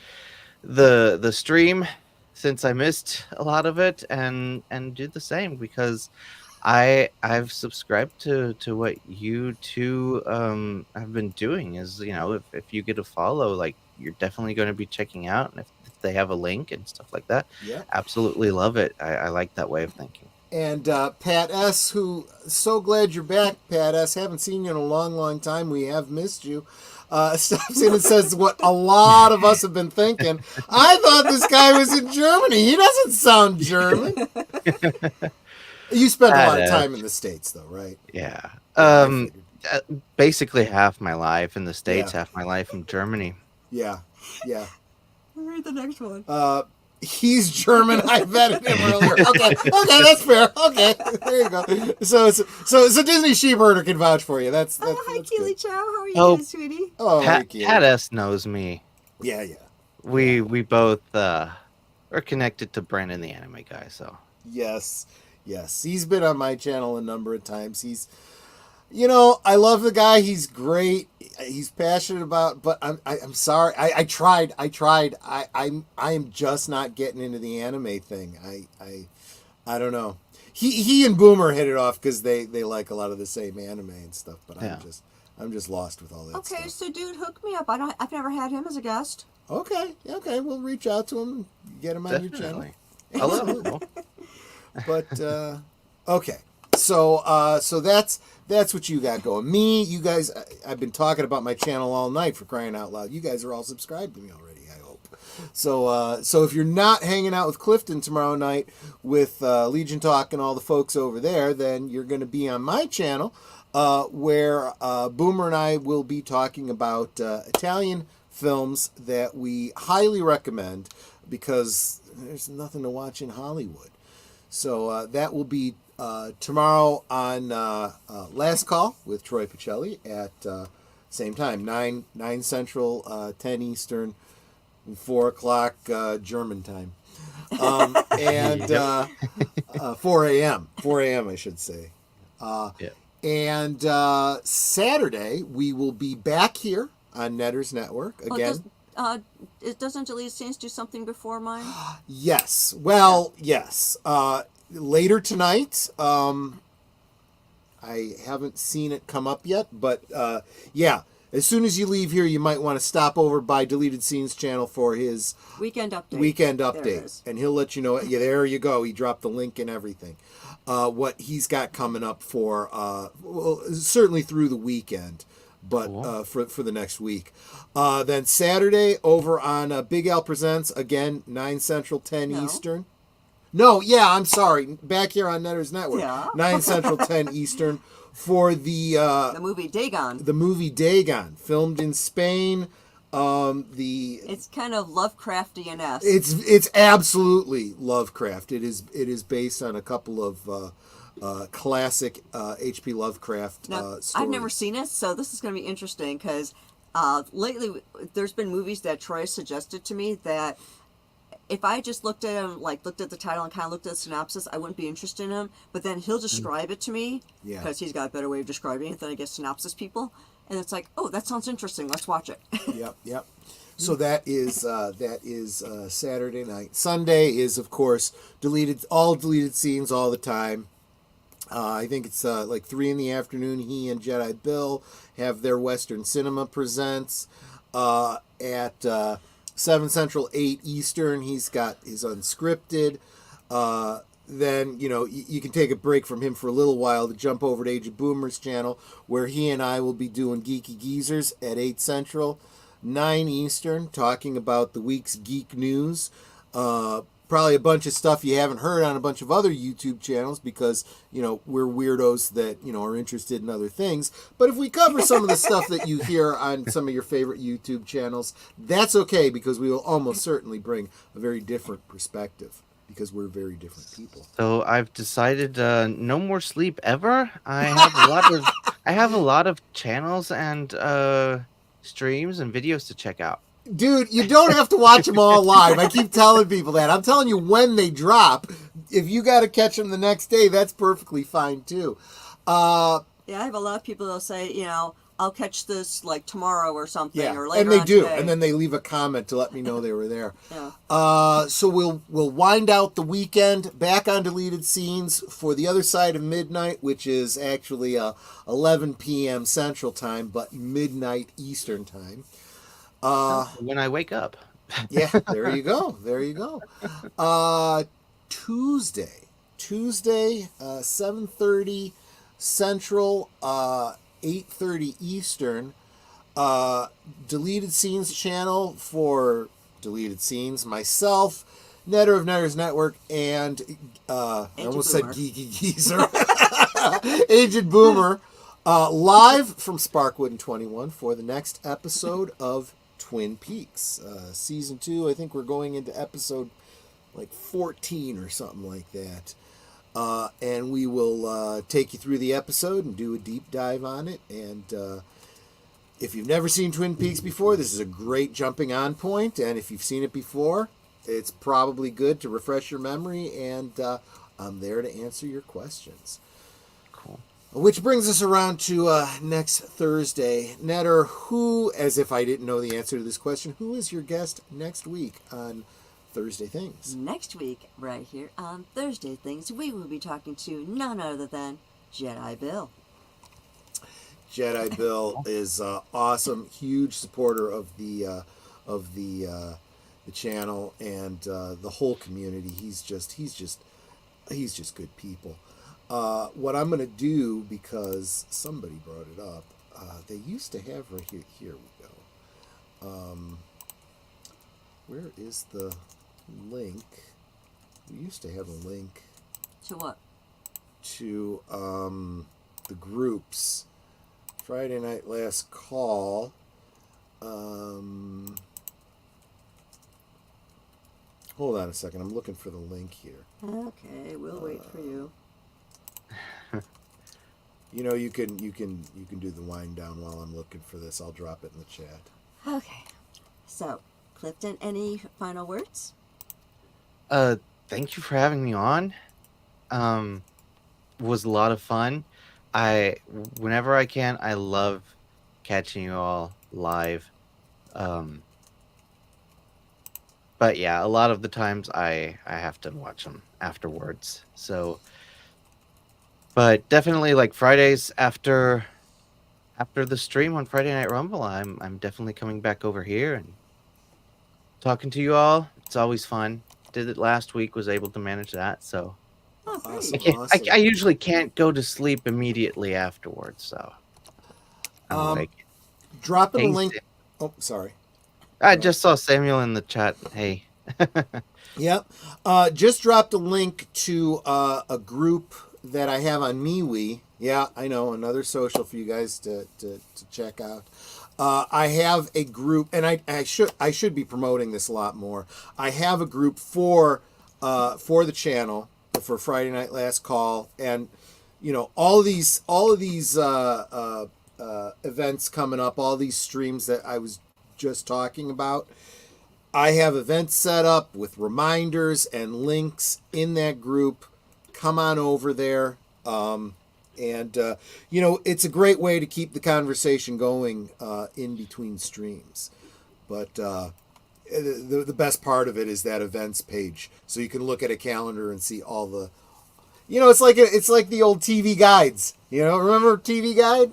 stream, since I missed a lot of it, and do the same, because I've subscribed to what you two have been doing. Is if you get a follow, like, you're definitely going to be checking out, and if they have a link and stuff like that, absolutely love it. I like that way of thinking. And Pat S., who, so glad you're back, Pat S. Haven't seen you in a long, long time. We have missed you. Stops in and says what a lot of us have been thinking. I thought this guy was in Germany. He doesn't sound German. You spent a lot of time in the States, though, right? Yeah. Basically half my life in the States, half my life in Germany. Yeah. Read the next one. He's German. I vetted him earlier. Okay, that's fair. Okay, there you go. So Disney Sheepherder can vouch for you. That's hi, Keely good. Chow. How are you doing, sweetie? Oh, Pat S knows me. Yeah. We both are connected to Brandon, the anime guy. So yes, he's been on my channel a number of times. He's, I love the guy. He's great. He's passionate about. But I'm sorry. I tried. I'm just not getting into the anime thing. I don't know. He and Boomer hit it off because they like a lot of the same anime and stuff. But I'm just lost with all that stuff. Okay, so dude, hook me up. I've never had him as a guest. Okay. We'll reach out to him and get him on your channel. Hello. But okay. So that's what you got going. Me, you guys, I've been talking about my channel all night, for crying out loud. You guys are all subscribed to me already, I hope. So if you're not hanging out with Clifton tomorrow night with Legion Talk and all the folks over there, then you're going to be on my channel, where Boomer and I will be talking about Italian films that we highly recommend, because there's nothing to watch in Hollywood. So that will be tomorrow on Last Call with Troy Pacelli at same time, 9 Central, 10 Eastern, 4 o'clock German time. And 4 a.m. 4 a.m. I should say. And Saturday, we will be back here on Netters Network again. Doesn't Deleted Scenes do something before mine? Yes. Well, yes. Later tonight. I haven't seen it come up yet, but as soon as you leave here, you might want to stop over by Deleted Scenes channel for his weekend update. And he'll let you know. Yeah, there you go. He dropped the link and everything. What he's got coming up for, certainly through the weekend, but cool. For the next week. Then Saturday over on Big Al Presents, again, 9 Central, 10 Eastern. No, yeah, I'm sorry. Back here on Netters Network. Yeah. 9 Central, 10 Eastern for the movie Dagon. The movie Dagon, filmed in Spain. It's kind of Lovecraftian-esque. It's absolutely Lovecraft. It is based on a couple of classic H.P. Lovecraft stories. I've never seen it, so this is going to be interesting because lately there's been movies that Troy suggested to me that if I just looked at him, looked at the title and kind of looked at the synopsis, I wouldn't be interested in him. But then he'll describe it to me because he's got a better way of describing it than I guess synopsis people. And it's like, oh, that sounds interesting. Let's watch it. Yep. So that is Saturday night. Sunday is, of course, all deleted scenes all the time. I think it's 3 in the afternoon. He and Jedi Bill have their Western Cinema Presents at 7 Central, 8 Eastern. He's got his Unscripted. then you can take a break from him for a little while to jump over to Aged Boomer's channel, where he and I will be doing Geeky Geezers at 8 Central, 9 Eastern, talking about the week's geek news. Probably a bunch of stuff you haven't heard on a bunch of other YouTube channels because, we're weirdos that, are interested in other things. But if we cover some of the stuff that you hear on some of your favorite YouTube channels, that's okay, because we will almost certainly bring a very different perspective, because we're very different people. So I've decided no more sleep ever. I have a lot of channels and streams and videos to check out. Dude, you don't have to watch them all live. I keep telling people that. I'm telling you when they drop. If you got to catch them the next day, that's perfectly fine too. Yeah, I have a lot of people that'll say, I'll catch this like tomorrow or something, yeah, or later and they on do, today. and then they leave a comment to let me know they were there. Yeah. So we'll wind out the weekend back on Deleted Scenes for the other side of midnight, which is actually 11 p.m. Central Time, but midnight Eastern Time. When I wake up. Yeah, there you go. There you go. Tuesday, 7:30 Central, 8:30 Eastern. Deleted Scenes channel for Deleted Scenes. Myself, Netter of Netters Network, and I almost said Geeky Geezer. Aged Boomer, live from Sparkwood and 21 for the next episode of Twin Peaks, season 2. I think we're going into episode like 14 or something like that, and we will take you through the episode and do a deep dive on it. And if you've never seen Twin Peaks before, this is a great jumping on point, and if you've seen it before, it's probably good to refresh your memory, and I'm there to answer your questions. Cool. Which brings us around to next Thursday. Netter, who, as if I didn't know the answer to this question, who is your guest next week on Thursday Things? Next week, right here on Thursday Things, we will be talking to none other than Jedi Bill. Jedi Bill is awesome, huge supporter of the channel and the whole community. He's just good people. What I'm going to do, because somebody brought it up, they used to have right here. Here we go. Where is the link? We used to have a link. To what? To the groups. Friday Night Last Call. Hold on a second. I'm looking for the link here. Okay, we'll wait for you. You can do the wind down while I'm looking for this. I'll drop it in the chat. Okay. So, Clifton, any final words? Thank you for having me on. Was a lot of fun. Whenever I can, I love catching you all live. But yeah, a lot of the times I have to watch them afterwards. So, but definitely like Fridays after the stream on Friday Night Rumble, I'm definitely coming back over here and talking to you all. It's always fun. Did it last week, was able to manage that. So Oh, great. Awesome. I usually can't go to sleep immediately afterwards. So I'm awake. Dropping a Thanks. link. Oh, sorry. I just saw Samuel in the chat. Hey. Yep. Just dropped a link to a group that I have on MeWe. Yeah, I know, another social for you guys to check out. I have a group, and I should be promoting this a lot more. I have a group for the channel for Friday Night Last Call, and all of these events coming up, all these streams that I was just talking about. I have events set up with reminders and links in that group. Come on over there. It's a great way to keep the conversation going in between streams. But the best part of it is that events page. So you can look at a calendar and see all the... it's like the old TV guides. Remember TV Guide?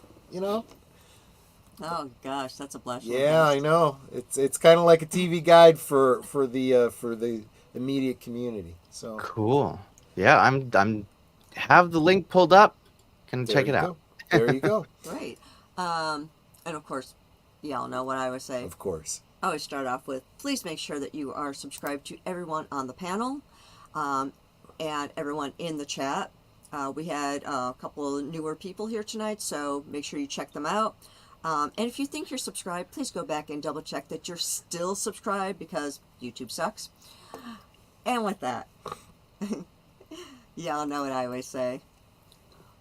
Oh gosh, that's a blush. Yeah, I know. It's kind of like a TV guide for the immediate community. So Cool. yeah, I'm have the link pulled up. Can There check you it go. out. There you go. Great. And of course, y'all know what I always say. Of course. I always start off with, please make sure that you are subscribed to everyone on the panel, and everyone in the chat. We had a couple of newer people here tonight, so make sure you check them out. And if you think you're subscribed, please go back and double check that you're still subscribed, because YouTube sucks. And with that, y'all know what I always say.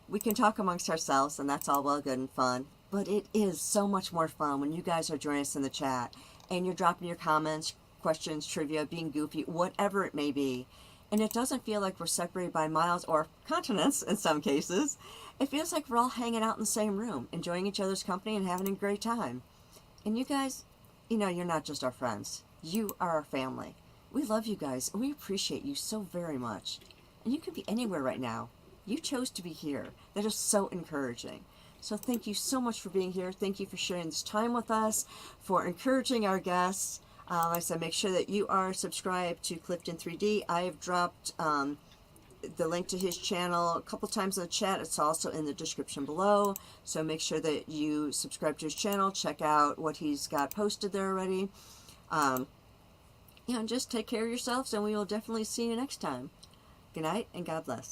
We can talk amongst ourselves, and that's all well, good, and fun. But it is so much more fun when you guys are joining us in the chat and you're dropping your comments, questions, trivia, being goofy, whatever it may be. And it doesn't feel like we're separated by miles or continents in some cases. It feels like we're all hanging out in the same room, enjoying each other's company and having a great time. And you guys, you know, you're not just our friends. You are our family. We love you guys, and we appreciate you so very much. And you could be anywhere right now. You chose to be here. That is so encouraging. So thank you so much for being here. Thank you for sharing this time with us, for encouraging our guests. I said, make sure that you are subscribed to clifton3D. I have dropped the link to his channel a couple times in the chat. It's also in the description below. So make sure that you subscribe to his channel. Check out what he's got posted there already. And just take care of yourselves, and we will definitely see you next time. Good night, and God bless.